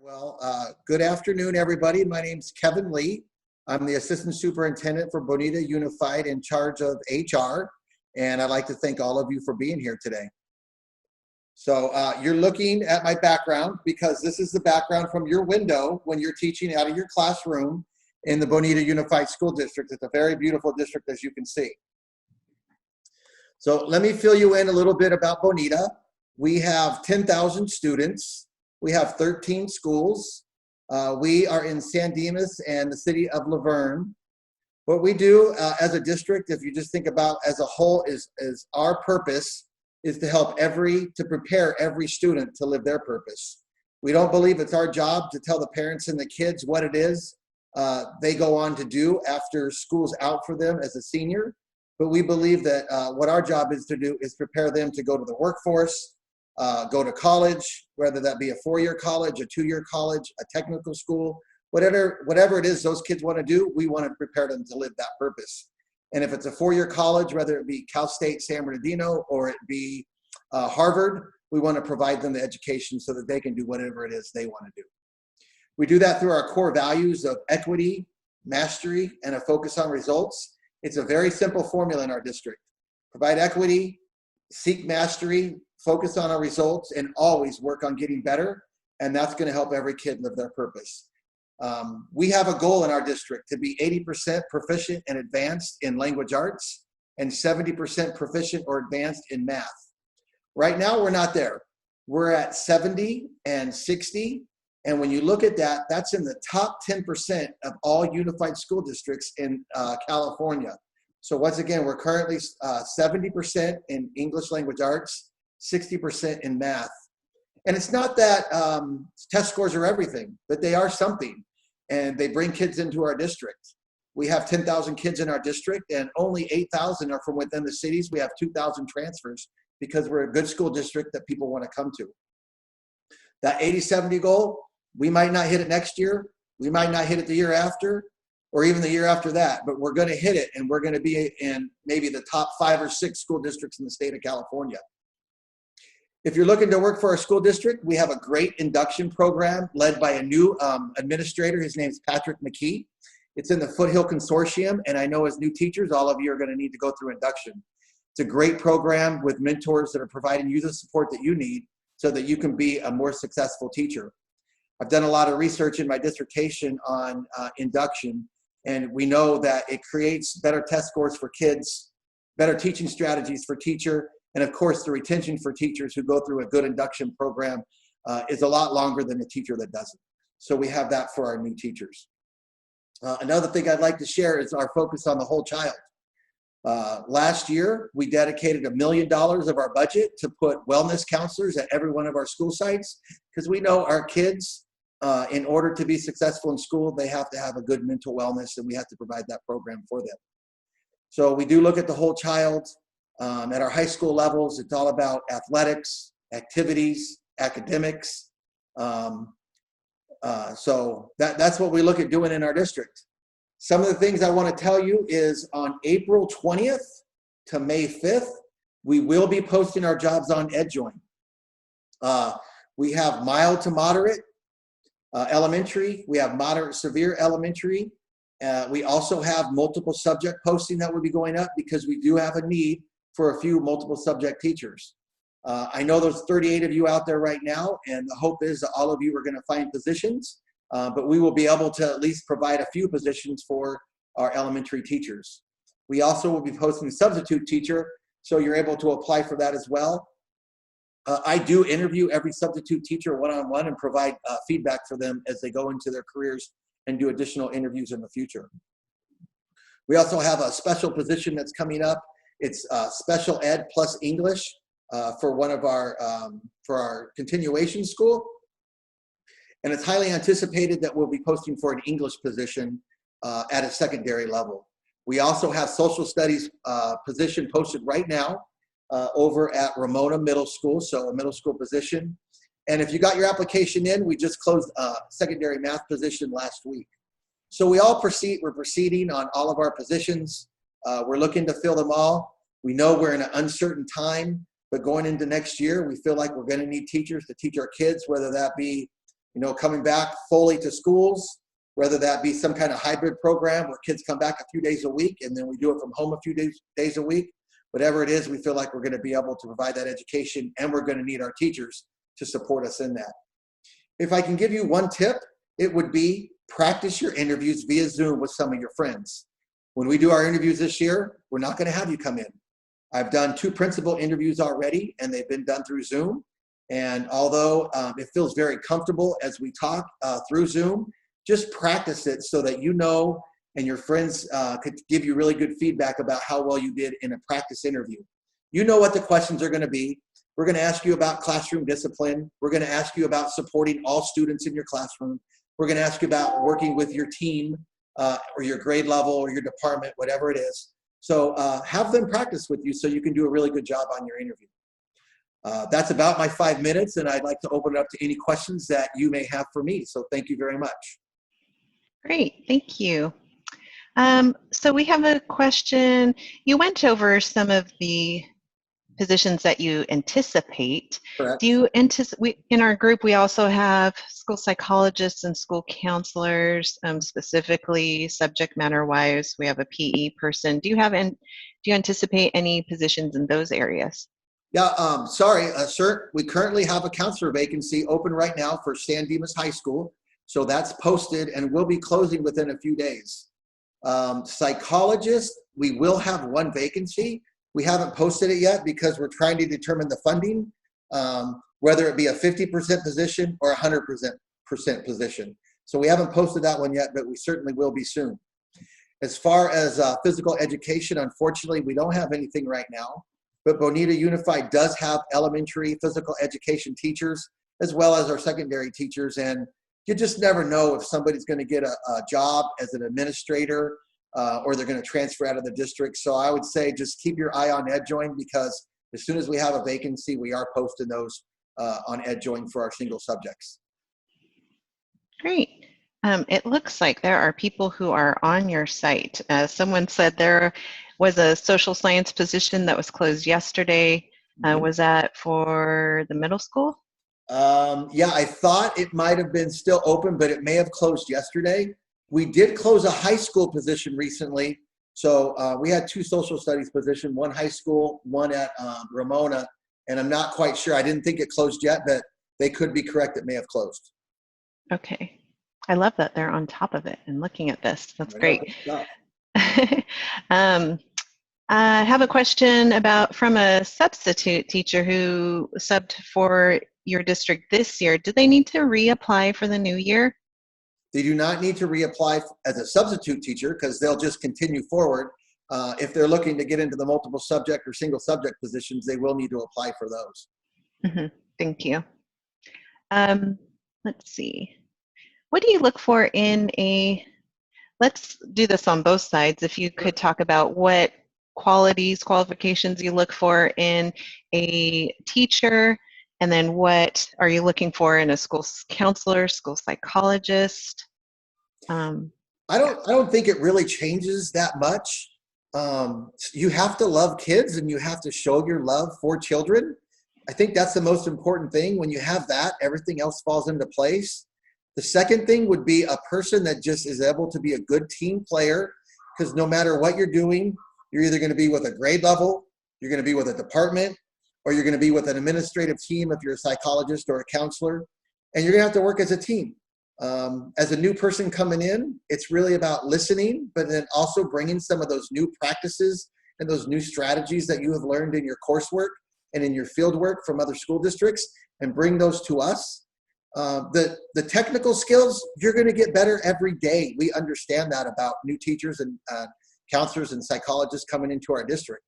Well, good afternoon, everybody. My name's Kevin Lee. I'm the Assistant Superintendent for Bonita Unified in charge of HR, and I'd like to thank all of you for being here today. So you're looking at my background because this is the background from your window when you're teaching out of your classroom in the Bonita Unified School District. It's a very beautiful district, as you can see. So let me fill you in a little bit about Bonita. We have 10,000 students. We have 13 schools. We are in San Dimas and the city of Laverne. What we do as a district, if you just think about as a whole, is our purpose is to prepare every student to live their purpose. We don't believe it's our job to tell the parents and the kids what it is they go on to do after school's out for them as a senior. But we believe that what our job is to do is prepare them to go to the workforce, go to college, whether that be a 4-year college, a 2-year college, a technical school, whatever it is those kids want to do, we want to prepare them to live that purpose. And if it's a 4-year college, whether it be Cal State San Bernardino or it be Harvard, we want to provide them the education so that they can do whatever it is they want to do. We do that through our core values of equity, mastery, and a focus on results. It's a very simple formula in our district. Provide equity, seek mastery, focus on our results, and always work on getting better. And that's going to help every kid live their purpose. We have a goal in our district to be 80% proficient and advanced in language arts and 70% proficient or advanced in math. Right now, we're not there. We're at 70 and 60. And when you look at that, that's in the top 10% of all unified school districts in California. So once again, we're currently 70% in English language arts, 60% in math. And it's not that test scores are everything, but they are something. And they bring kids into our district. We have 10,000 kids in our district, and only 8,000 are from within the cities. We have 2,000 transfers because we're a good school district that people want to come to. That 80-70 goal, we might not hit it next year. We might not hit it the year after, or even the year after that, but we're going to hit it, and we're going to be in maybe the top 5 or 6 school districts in the state of California. If you're looking to work for our school district, we have a great induction program led by a new administrator. His name is Patrick McKee. It's in the Foothill Consortium, and I know as new teachers, all of you are going to need to go through induction. It's a great program with mentors that are providing you the support that you need so that you can be a more successful teacher. I've done a lot of research in my dissertation on induction, and we know that it creates better test scores for kids, better teaching strategies for teacher, and of course, the retention for teachers who go through a good induction program is a lot longer than a teacher that doesn't. So we have that for our new teachers. Another thing I'd like to share is our focus on the whole child. Last year, we dedicated $1 million of our budget to put wellness counselors at every one of our school sites, because we know our kids, in order to be successful in school, they have to have a good mental wellness, and we have to provide that program for them. So we do look at the whole child. At our high school levels, it's all about athletics, activities, academics. So that's what we look at doing in our district. Some of the things I want to tell you is on April 20th to May 5th, we will be posting our jobs on EdJoin. We have mild to moderate elementary. We have moderate severe elementary. We also have multiple subject posting that will be going up because we do have a need for a few multiple subject teachers. I know there's 38 of you out there right now, and the hope is that all of you are going to find positions, but we will be able to at least provide a few positions for our elementary teachers. We also will be posting substitute teacher, so you're able to apply for that as well. I do interview every substitute teacher one-on-one and provide feedback for them as they go into their careers and do additional interviews in the future. We also have a special position that's coming up. It's special ed plus English for one of for our continuation school. And it's highly anticipated that we'll be posting for an English position at a secondary level. We also have social studies position posted right now over at Ramona Middle School, so a middle school position. And if you got your application in, we just closed a secondary math position last week. So we're proceeding on all of our positions. We're looking to fill them all. We know we're in an uncertain time, but going into next year, we feel like we're going to need teachers to teach our kids, whether that be, coming back fully to schools, whether that be some kind of hybrid program where kids come back a few days a week and then we do it from home a few days a week. Whatever it is, we feel like we're going to be able to provide that education, and we're going to need our teachers to support us in that. If I can give you one tip, it would be practice your interviews via Zoom with some of your friends. When we do our interviews this year, we're not going to have you come in. I've done 2 principal interviews already, and they've been done through Zoom. And although it feels very comfortable as we talk through Zoom, just practice it so that you know and your friends could give you really good feedback about how well you did in a practice interview. You know what the questions are going to be. We're going to ask you about classroom discipline. We're going to ask you about supporting all students in your classroom. We're going to ask you about working with your team or your grade level or your department, whatever it is. So have them practice with you so you can do a really good job on your interview. That's about my 5 minutes, and I'd like to open it up to any questions that you may have for me. So thank you very much. Great, thank you. So we have a question. You went over some of the positions that you anticipate. Correct. Do you anticipate, in our group, we also have school psychologists and school counselors, specifically subject matter wise, we have a PE person. Do you anticipate any positions in those areas? Yeah, sorry, sir. We currently have a counselor vacancy open right now for San Dimas High School. So that's posted and will be closing within a few days. Psychologist, we will have one vacancy. We haven't posted it yet because we're trying to determine the funding, whether it be a 50% position or 100% position. So we haven't posted that one yet, but we certainly will be soon. As far as physical education, unfortunately, we don't have anything right now. But Bonita Unified does have elementary physical education teachers as well as our secondary teachers. And you just never know if somebody's going to get a job as an administrator or they're going to transfer out of the district. So I would say just keep your eye on EdJoin, because as soon as we have a vacancy, we are posting those on EdJoin for our single subjects. Great. It looks like there are people who are on your site. Someone said there was a social science position that was closed yesterday. Was that for the middle school? Yeah, I thought it might have been still open, but it may have closed yesterday. We did close a high school position recently. So we had 2 social studies positions, one high school, one at Ramona. And I'm not quite sure. I didn't think it closed yet, but they could be correct. It may have closed. Okay. I love that they're on top of it and looking at this. That's great. I have a question from a substitute teacher who subbed for your district this year. Do they need to reapply for the new year? They do not need to reapply as a substitute teacher because they'll just continue forward. If they're looking to get into the multiple subject or single subject positions, they will need to apply for those. Thank you. Let's see. What do you look for in let's do this on both sides. If you could talk about what qualifications you look for in a teacher, and then what are you looking for in a school counselor, school psychologist? I don't think it really changes that much. You have to love kids and you have to show your love for children. I think that's the most important thing. When you have that, everything else falls into place. The second thing would be a person that just is able to be a good team player, because no matter what you're doing, you're either going to be with a grade level, you're going to be with a department, or you're going to be with an administrative team if you're a psychologist or a counselor, and you're going to have to work as a team. As a new person coming in, it's really about listening, but then also bringing some of those new practices and those new strategies that you have learned in your coursework and in your field work from other school districts and bring those to us. The technical skills, you're going to get better every day. We understand that about new teachers and counselors and psychologists coming into our district.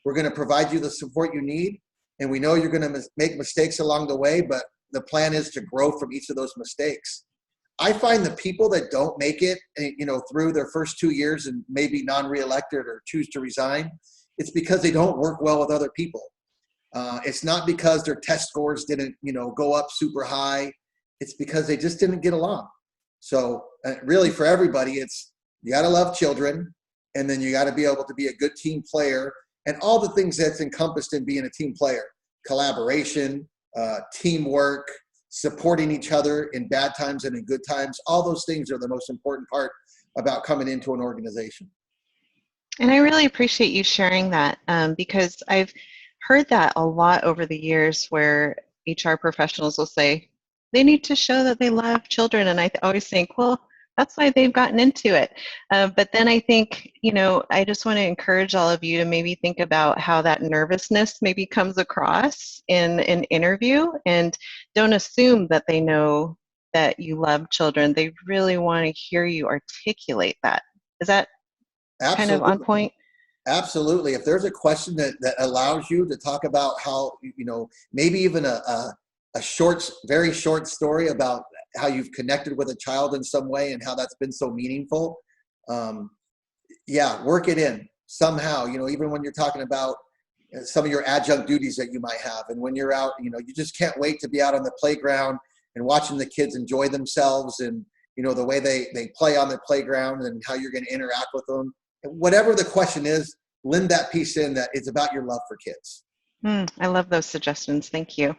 We're going to provide you the support you need, and we know you're going to make mistakes along the way, but the plan is to grow from each of those mistakes. I find the people that don't make it, through their first 2 years and maybe non-reelected or choose to resign, it's because they don't work well with other people. It's not because their test scores didn't, go up super high. It's because they just didn't get along. So really for everybody, it's you got to love children, and then you got to be able to be a good team player and all the things that's encompassed in being a team player: collaboration, teamwork, supporting each other in bad times and in good times. All those things are the most important part about coming into an organization. And I really appreciate you sharing that because I've heard that a lot over the years where HR professionals will say they need to show that they love children. And I always think, well, That's why they've gotten into it. But then I think, I just want to encourage all of you to maybe think about how that nervousness maybe comes across in an interview, and don't assume that they know that you love children. They really want to hear you articulate that. Is that kind of on Absolutely. point? Absolutely. If there's a question that allows you to talk about how, maybe even a short, very short story about how you've connected with a child in some way and how that's been so meaningful. Yeah, work it in somehow, even when you're talking about some of your adjunct duties that you might have. And when you're out, you just can't wait to be out on the playground and watching the kids enjoy themselves, and, the way they play on the playground and how you're going to interact with them. Whatever the question is, lend that piece in that it's about your love for kids. I love those suggestions. Thank you.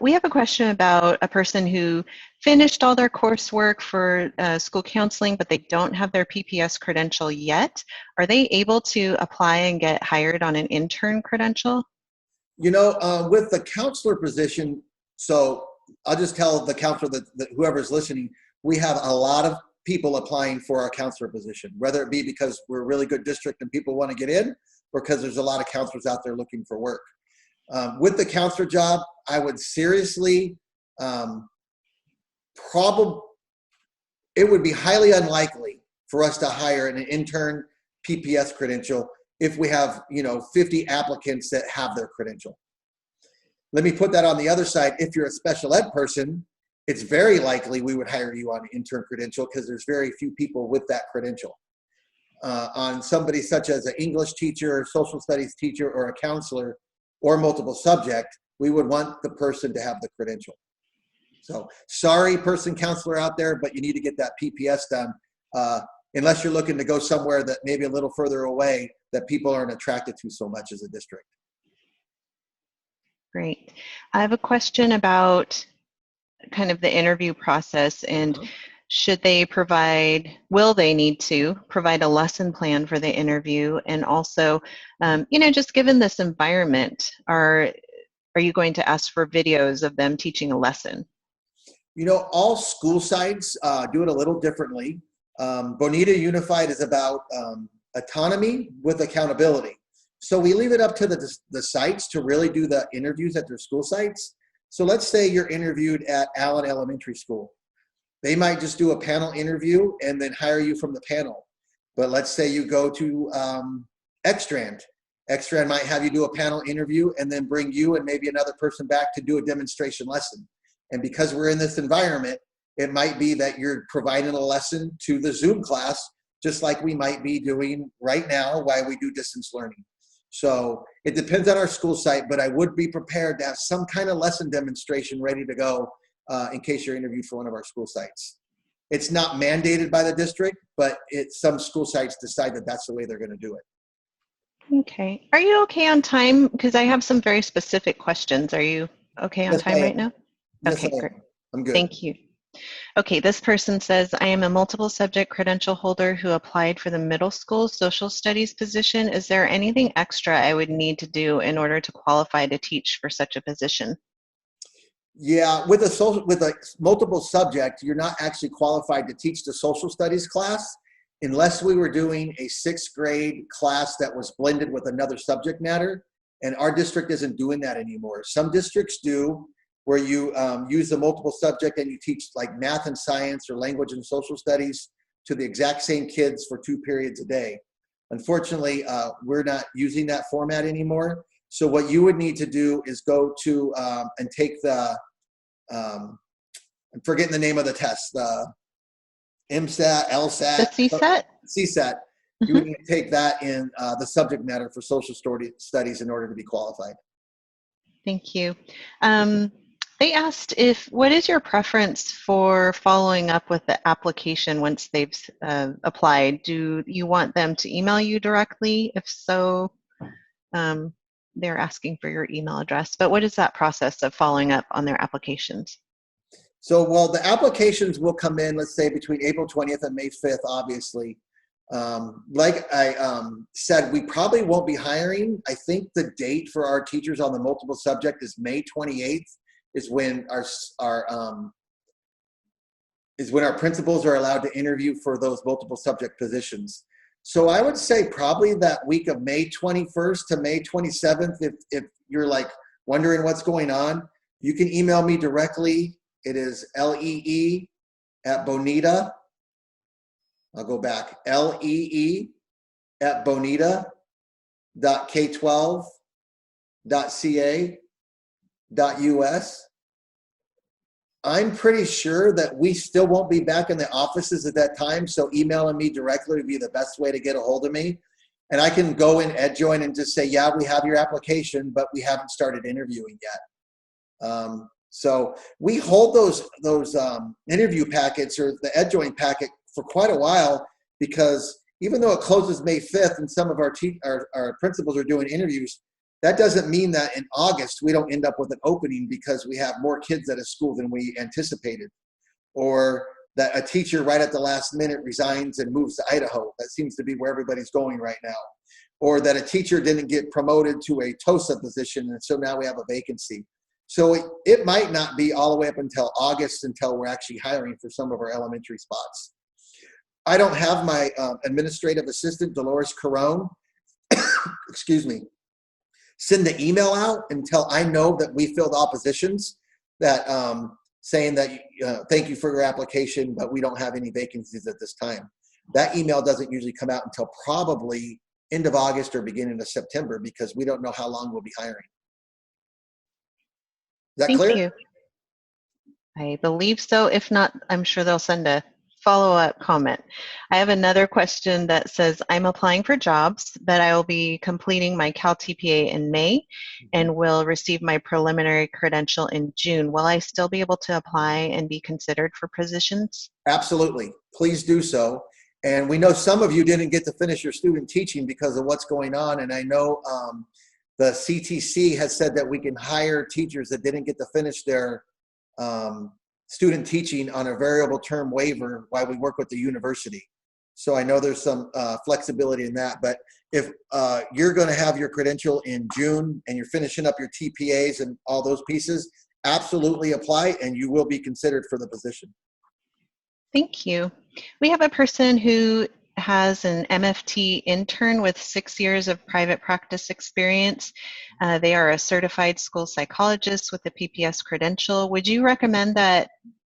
We have a question about a person who finished all their coursework for school counseling, but they don't have their PPS credential yet. Are they able to apply and get hired on an intern credential? With the counselor position, so I'll just tell the counselor that whoever's listening, we have a lot of people applying for our counselor position, whether it be because we're a really good district and people want to get in, or because there's a lot of counselors out there looking for work. With the counselor job, I would seriously, it would be highly unlikely for us to hire an intern PPS credential if we have, 50 applicants that have their credential. Let me put that on the other side. If you're a special ed person, it's very likely we would hire you on an intern credential because there's very few people with that credential. On somebody such as an English teacher, social studies teacher, or a counselor, or multiple subject, we would want the person to have the credential. So sorry, person counselor out there, but you need to get that PPS done, unless you're looking to go somewhere that maybe a little further away that people aren't attracted to so much as a district. Great. I have a question about kind of the interview process, and will they need to provide a lesson plan for the interview? And also, just given this environment, are you going to ask for videos of them teaching a lesson? All school sites do it a little differently. Bonita Unified is about autonomy with accountability. So we leave it up to the sites to really do the interviews at their school sites. So let's say you're interviewed at Allen Elementary School. They might just do a panel interview and then hire you from the panel. But let's say you go to Extrand. Extrand might have you do a panel interview and then bring you and maybe another person back to do a demonstration lesson. And because we're in this environment, it might be that you're providing a lesson to the Zoom class, just like we might be doing right now while we do distance learning. So it depends on our school site, but I would be prepared to have some kind of lesson demonstration ready to go in case you're interviewed for one of our school sites. It's not mandated by the district, but some school sites decide that that's the way they're going to do it. Okay. Are you okay on time? Because I have some very specific questions. Are you okay on time right now? Yes, okay, great. I'm good. Thank you. Okay, this person says, I am a multiple subject credential holder who applied for the middle school social studies position. Is there anything extra I would need to do in order to qualify to teach for such a position? Yeah, with a multiple subject, you're not actually qualified to teach the social studies class unless we were doing a 6th grade class that was blended with another subject matter. And our district isn't doing that anymore. Some districts do, where you use the multiple subject and you teach like math and science or language and social studies to the exact same kids for 2 periods a day. Unfortunately, we're not using that format anymore. So what you would need to do is go to and take the, I'm forgetting the name of the test, the MSAT, LSAT. The CSAT? CSAT. You would need to take that in the subject matter for social studies in order to be qualified. Thank you. They asked what is your preference for following up with the application once they've applied? Do you want them to email you directly? If so, they're asking for your email address. But what is that process of following up on their applications? So, well, the applications will come in, let's say, between April 20th and May 5th, obviously. Like I said, we probably won't be hiring. I think the date for our teachers on the multiple subject is May 28th. Is when is when our principals are allowed to interview for those multiple subject positions. So I would say probably that week of May 21st to May 27th, if you're like wondering what's going on, you can email me directly. It is lee@bonita. I'll go back, lee@bonita.k12.ca.us. I'm pretty sure that we still won't be back in the offices at that time, so emailing me directly would be the best way to get a hold of me. And I can go in EdJoin and just say, yeah, we have your application, but we haven't started interviewing yet. So we hold those interview packets or the EdJoin packet for quite a while, because even though it closes May 5th and some of our principals are doing interviews, that doesn't mean that in August we don't end up with an opening because we have more kids at a school than we anticipated, or that a teacher right at the last minute resigns and moves to Idaho. That seems to be where everybody's going right now. Or that a teacher didn't get promoted to a TOSA position, and so now we have a vacancy. So it might not be all the way up until August until we're actually hiring for some of our elementary spots. I don't have my administrative assistant, Dolores Carone, excuse me, send the email out until I know that we filled all positions, that saying that thank you for your application, but we don't have any vacancies at this time. That email doesn't usually come out until probably end of August or beginning of September, because we don't know how long we'll be hiring. Is that clear? Thank you. I believe so. If not, I'm sure they'll send a follow-up comment. I have another question that says, I'm applying for jobs, but I will be completing my Cal TPA in May and will receive my preliminary credential in June. Will I still be able to apply and be considered for positions? Absolutely. Please do so. And we know some of you didn't get to finish your student teaching because of what's going on. And I know the CTC has said that we can hire teachers that didn't get to finish their student teaching on a variable term waiver while we work with the university. So I know there's some flexibility in that. But if you're going to have your credential in June and you're finishing up your TPAs and all those pieces, absolutely apply and you will be considered for the position. Thank you. We have a person who has an MFT intern with 6 years of private practice experience. They are a certified school psychologist with a PPS credential. Would you recommend that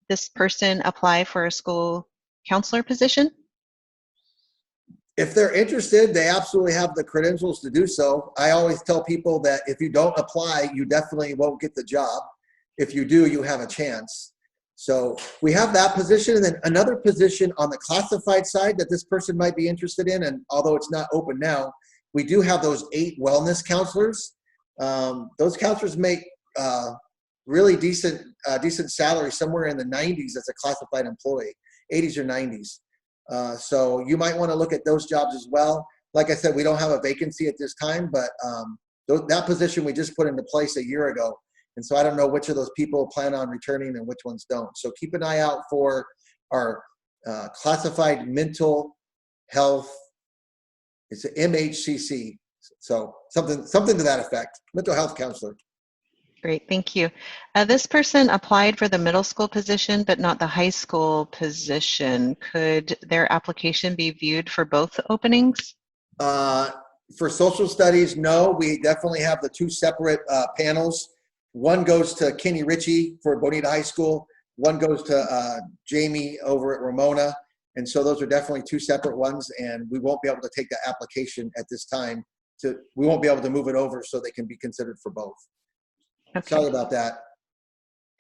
this person apply for a school counselor position? If they're interested, they absolutely have the credentials to do so. I always tell people that if you don't apply, you definitely won't get the job. If you do, you have a chance. So we have that position, and then another position on the classified side that this person might be interested in, and although it's not open now, we do have those 8 wellness counselors. Those counselors make really decent salary, somewhere in the 90s as a classified employee, 80s or 90s. So you might want to look at those jobs as well. Like I said, we don't have a vacancy at this time, but that position we just put into place a year ago. And so I don't know which of those people plan on returning and which ones don't. So keep an eye out for our classified mental health. It's an MHCC. So something to that effect, mental health counselor. Great, thank you. This person applied for the middle school position, but not the high school position. Could their application be viewed for both openings? For social studies, no. We definitely have the 2 separate panels. One goes to Kenny Ritchie for Bonita High School. One goes to Jamie over at Ramona. And so those are definitely 2 separate ones, and we won't be able to take the application at this time. We won't be able to move it over so they can be considered for both. Okay. Sorry about that.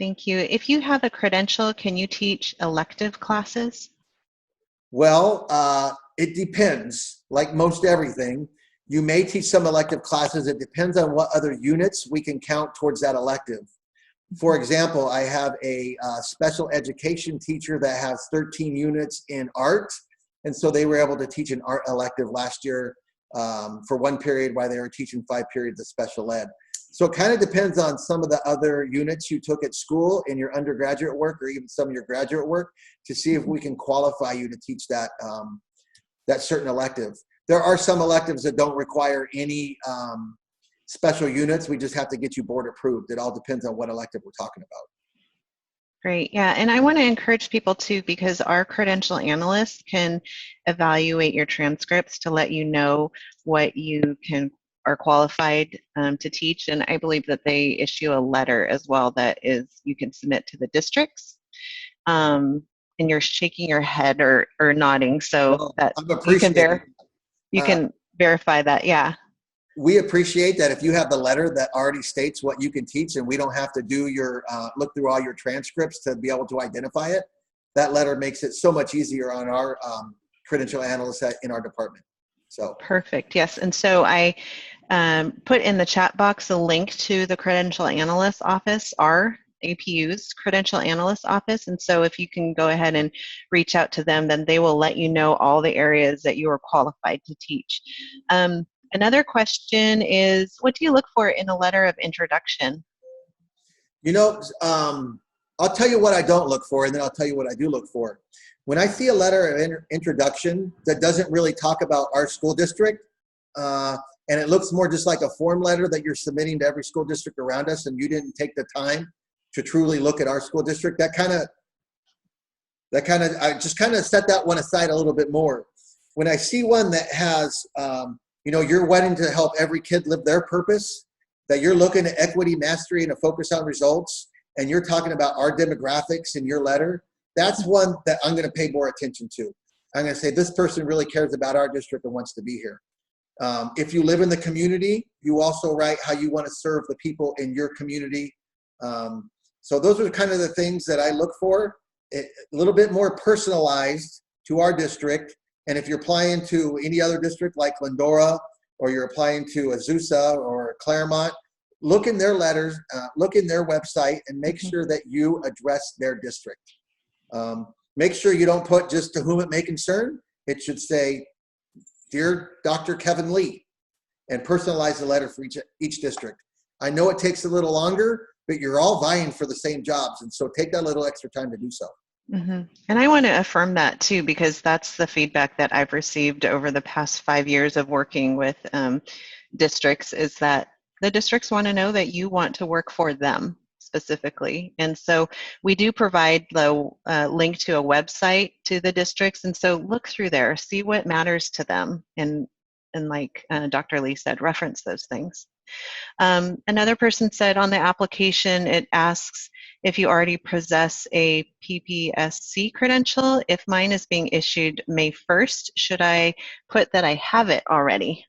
Thank you. If you have a credential, can you teach elective classes? Well, it depends. Like most everything, you may teach some elective classes. It depends on what other units we can count towards that elective. For example, I have a special education teacher that has 13 units in art. And so they were able to teach an art elective last year for 1 period while they were teaching 5 periods of special ed. So it kind of depends on some of the other units you took at school in your undergraduate work or even some of your graduate work to see if we can qualify you to teach that, that certain elective. There are some electives that don't require any special units. We just have to get you board approved. It all depends on what elective we're talking about. Great. Yeah. And I want to encourage people too, because our credential analysts can evaluate your transcripts to let you know what you are qualified to teach. And I believe that they issue a letter as well that you can submit to the districts. And you're shaking your head or nodding, so Well, that I'm appreciating. you can verify that. Yeah. We appreciate that if you have the letter that already states what you can teach and we don't have to do your look through all your transcripts to be able to identify it. That letter makes it so much easier on our credential analysts in our department. So Perfect. Yes. And so I put in the chat box a link to the credential analyst office, our APU's credential analyst office. And so if you can go ahead and reach out to them, then they will let you know all the areas that you are qualified to teach. Another question is, what do you look for in a letter of introduction? You know, I'll tell you what I don't look for, and then I'll tell you what I do look for. When I see a letter of introduction that doesn't really talk about our school district, and it looks more just like a form letter that you're submitting to every school district around us, and you didn't take the time to truly look at our school district, I just kind of set that one aside a little bit more. When I see one that has, you know, you're wanting to help every kid live their purpose, that you're looking at equity, mastery, and a focus on results, and you're talking about our demographics in your letter, that's one that I'm going to pay more attention to. I'm going to say, this person really cares about our district and wants to be here. If you live in the community, you also write how you want to serve the people in your community. So those are kind of the things that I look for, a little bit more personalized to our district. And if you're applying to any other district like Glendora, or you're applying to Azusa or Claremont, look in their letters, look in their website, and make sure that you address their district. Make sure you don't put just to whom it may concern. It should say, Dear Dr. Kevin Lee, and personalize the letter for each district. I know it takes a little longer, but you're all vying for the same jobs, and so take that little extra time to do so. Mm-hmm. And I want to affirm that too, because that's the feedback that I've received over the past 5 years of working with districts, is that the districts want to know that you want to work for them specifically. And so we do provide the link to a website to the districts. And so look through there, see what matters to them. And like Dr. Lee said, reference those things. Another person said on the application, it asks if you already possess a PPSC credential. If mine is being issued May 1st, should I put that I have it already?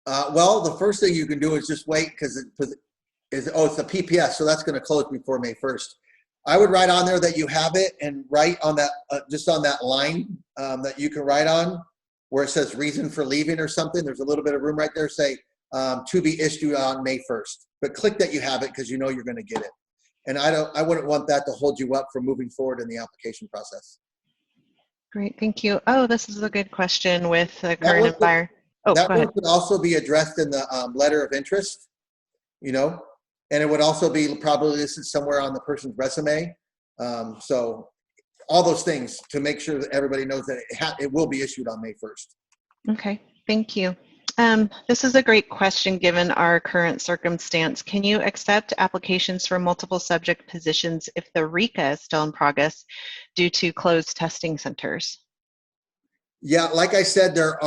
Well, the first thing you can do is just wait, because it's a PPS, so that's going to close before May 1st. I would write on there that you have it, and write on that, just on that line that you can write on where it says reason for leaving or something. There's a little bit of room right there. Say to be issued on May 1st, but click that you have it, because you know you're going to get it. And I wouldn't want that to hold you up from moving forward in the application process. Great, thank you. Oh, this is a good question with the current buyer. Oh, that go ahead. one could also be addressed in the letter of interest, you know, and it would also be probably listed somewhere on the person's resume. So all those things to make sure that everybody knows that it will be issued on May 1st. Okay, thank you. This is a great question given our current circumstance. Can you accept applications for multiple subject positions if the RECA is still in progress due to closed testing centers? Yeah, like I said, there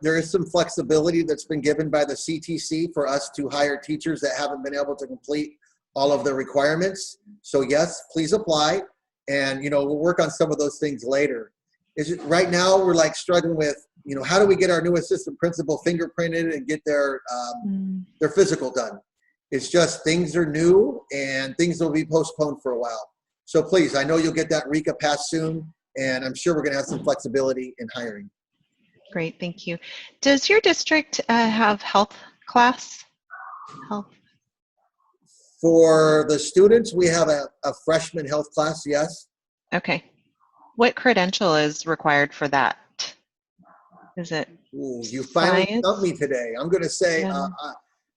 is some flexibility that's been given by the CTC for us to hire teachers that haven't been able to complete all of the requirements. So yes, please apply, and you know, we'll work on some of those things later. Right now we're like struggling with, you know, how do we get our new assistant principal fingerprinted and get their physical done? It's just things are new and things will be postponed for a while. So please, I know you'll get that RECA passed soon, and I'm sure we're going to have some flexibility in hiring. Great, thank you. Does your district have health class? Health? For the students, we have a freshman health class, yes. Okay. What credential is required for that? Is it Ooh, you finally stumped me today. I'm going to say,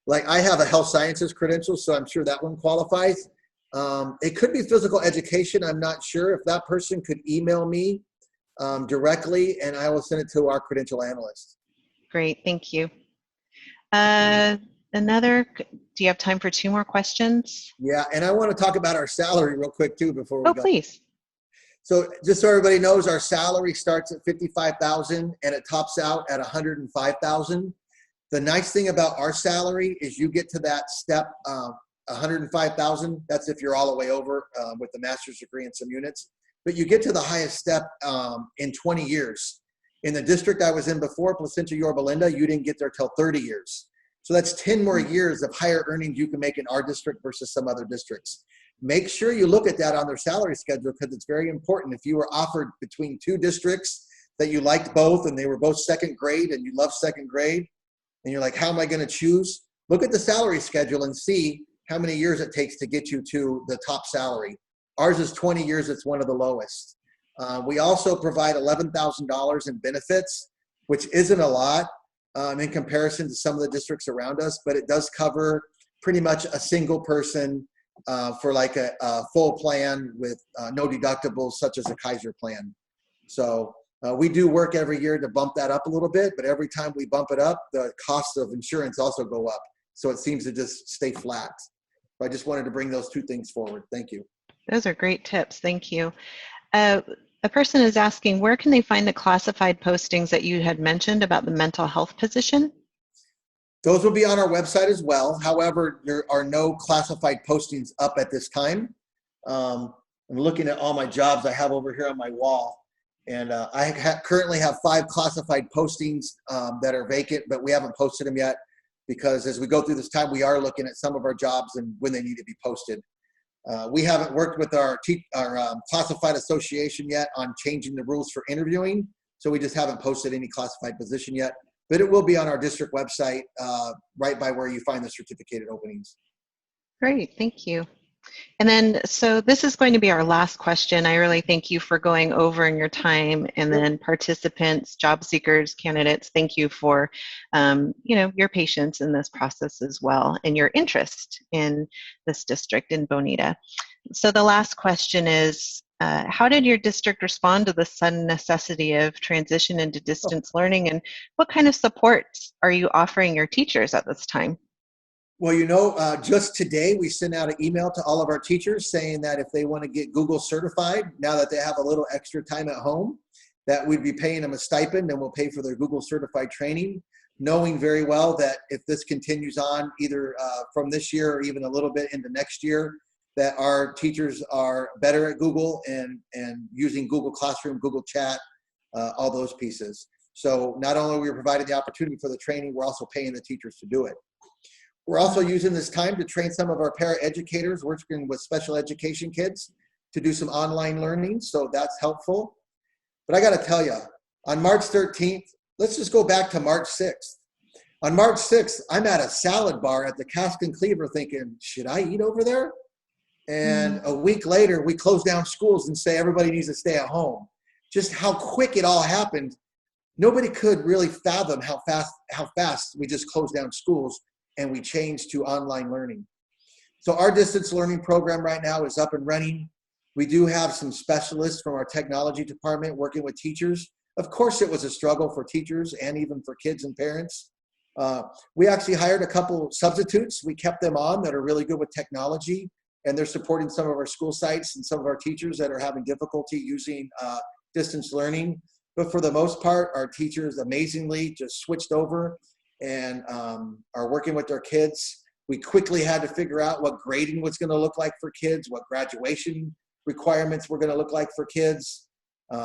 like I have a health sciences credential, so I'm sure that one qualifies. It could be physical education. I'm not sure. If that person could email me directly, and I will send it to our credential analyst. Great, thank you. Do you have time for two more questions? Yeah, and I want to talk about our salary real quick too before we Oh, go. please. So just so everybody knows, our salary starts at $55,000 and it tops out at $105,000. The nice thing about our salary is you get to that step, $105,000. That's if you're all the way over with the master's degree and some units. But you get to the highest step in 20 years. In the district I was in before, Placentia Yorba Linda, you didn't get there till 30 years. So that's 10 more years of higher earnings you can make in our district versus some other districts. Make sure you look at that on their salary schedule because it's very important. If you were offered between two districts that you liked both and they were both second grade and you love second grade and you're like, how am I going to choose? Look at the salary schedule and see how many years it takes to get you to the top salary. Ours is 20 years. It's one of the lowest. We also provide $11,000 in benefits, which isn't a lot in comparison to some of the districts around us, but it does cover pretty much a single person for like a full plan with no deductibles, such as a Kaiser plan. So we do work every year to bump that up a little bit, but every time we bump it up, the costs of insurance also go up. So it seems to just stay flat. So I just wanted to bring those two things forward. Thank you. Those are great tips. Thank you. A person is asking, where can they find the classified postings that you had mentioned about the mental health position? Those will be on our website as well. However, there are no classified postings up at this time. I'm looking at all my jobs I have over here on my wall. And I currently have 5 classified postings that are vacant, but we haven't posted them yet because as we go through this time, we are looking at some of our jobs and when they need to be posted. We haven't worked with our classified association yet on changing the rules for interviewing. So we just haven't posted any classified position yet. But it will be on our district website right by where you find the certificated openings. Great, thank you. And then, so this is going to be our last question. I really thank you for going over in your time, and then participants, job seekers, candidates, thank you for your patience in this process as well, and your interest in this district in Bonita. So the last question is, how did your district respond to the sudden necessity of transition into distance learning, and what kind of support are you offering your teachers at this time? Well, just today we sent out an email to all of our teachers saying that if they want to get Google certified, now that they have a little extra time at home, that we'd be paying them a stipend and we'll pay for their Google certified training, knowing very well that if this continues on either from this year or even a little bit into next year, that our teachers are better at Google and using Google Classroom, Google Chat, all those pieces. So not only are we providing the opportunity for the training, we're also paying the teachers to do it. We're also using this time to train some of our para-educators working with special education kids to do some online learning, so that's helpful. But I got to tell you, on March 13th, let's just go back to March 6th. On March 6th, I'm at a salad bar at the Cask and Cleaver thinking, should I eat over there? And a week later, we close down schools and say everybody needs to stay at home. Just how quick it all happened. Nobody could really fathom how fast we just closed down schools and we changed to online learning. So our distance learning program right now is up and running. We do have some specialists from our technology department working with teachers. Of course, it was a struggle for teachers and even for kids and parents. We actually hired a couple substitutes. We kept them on that are really good with technology, and they're supporting some of our school sites and some of our teachers that are having difficulty using distance learning. But for the most part, our teachers amazingly just switched over and are working with their kids. We quickly had to figure out what grading was going to look like for kids, what graduation requirements were going to look like for kids,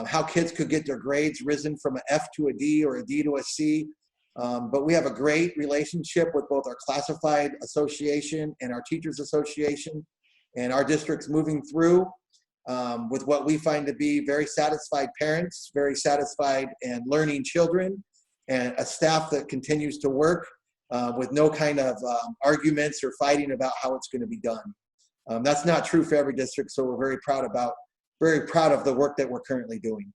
how kids could get their grades risen from an F to a D or a D to a C. But we have a great relationship with both our classified association and our teachers association, and our district's moving through with what we find to be very satisfied parents, very satisfied and learning children, and a staff that continues to work with no kind of arguments or fighting about how it's going to be done. That's not true for every district, so we're very proud of the work that we're currently doing.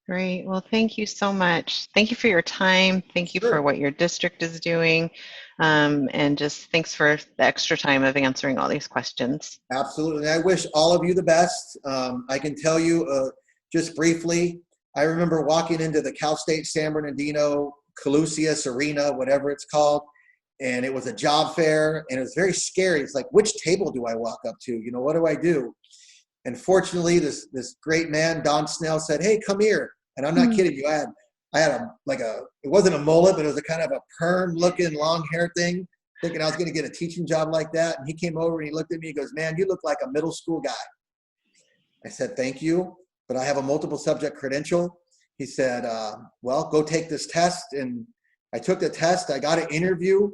Great. Well, thank you so much. Thank you for your time. Thank you for what your district is doing. And just thanks for the extra time of answering all these questions. Absolutely. And I wish all of you the best. I can tell you just briefly, I remember walking into the Cal State San Bernardino Calusius Arena, whatever it's called, and it was a job fair, and it was very scary. It's like, which table do I walk up to? You know, what do I do? And fortunately, this great man, Don Snell, said, "Hey, come here." And I'm not kidding you. I had it wasn't a mullet, but it was a kind of a perm looking long hair thing, thinking I was going to get a teaching job like that. And he came over and he looked at me, he goes, "Man, you look like a middle school guy." I said, "Thank you, but I have a multiple subject credential." He said, "Well, go take this test." And I took the test, I got an interview,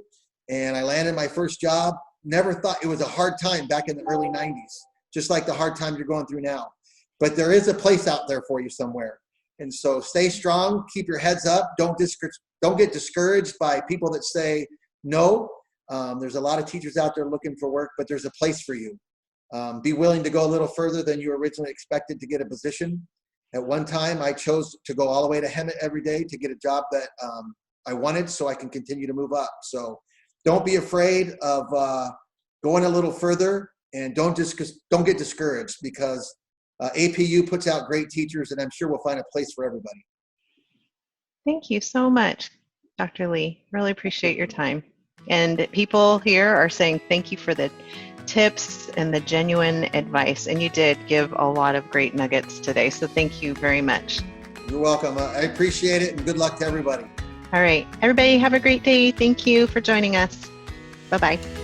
and I landed my first job. Never thought, it was a hard time back in the early 90s, just like the hard time you're going through now. But there is a place out there for you somewhere. And so stay strong, keep your heads up. Don't get discouraged by people that say no. There's a lot of teachers out there looking for work, but there's a place for you. Be willing to go a little further than you originally expected to get a position. At one time, I chose to go all the way to Hemet every day to get a job that I wanted so I can continue to move up. So don't be afraid of going a little further, and don't get discouraged, because APU puts out great teachers, and I'm sure we'll find a place for everybody. Thank you so much, Dr. Lee. Really appreciate your time. And people here are saying thank you for the tips and the genuine advice. And you did give a lot of great nuggets today. So thank you very much. You're welcome. I appreciate it, and good luck to everybody. All right. Everybody have a great day. Thank you for joining us. Bye-bye.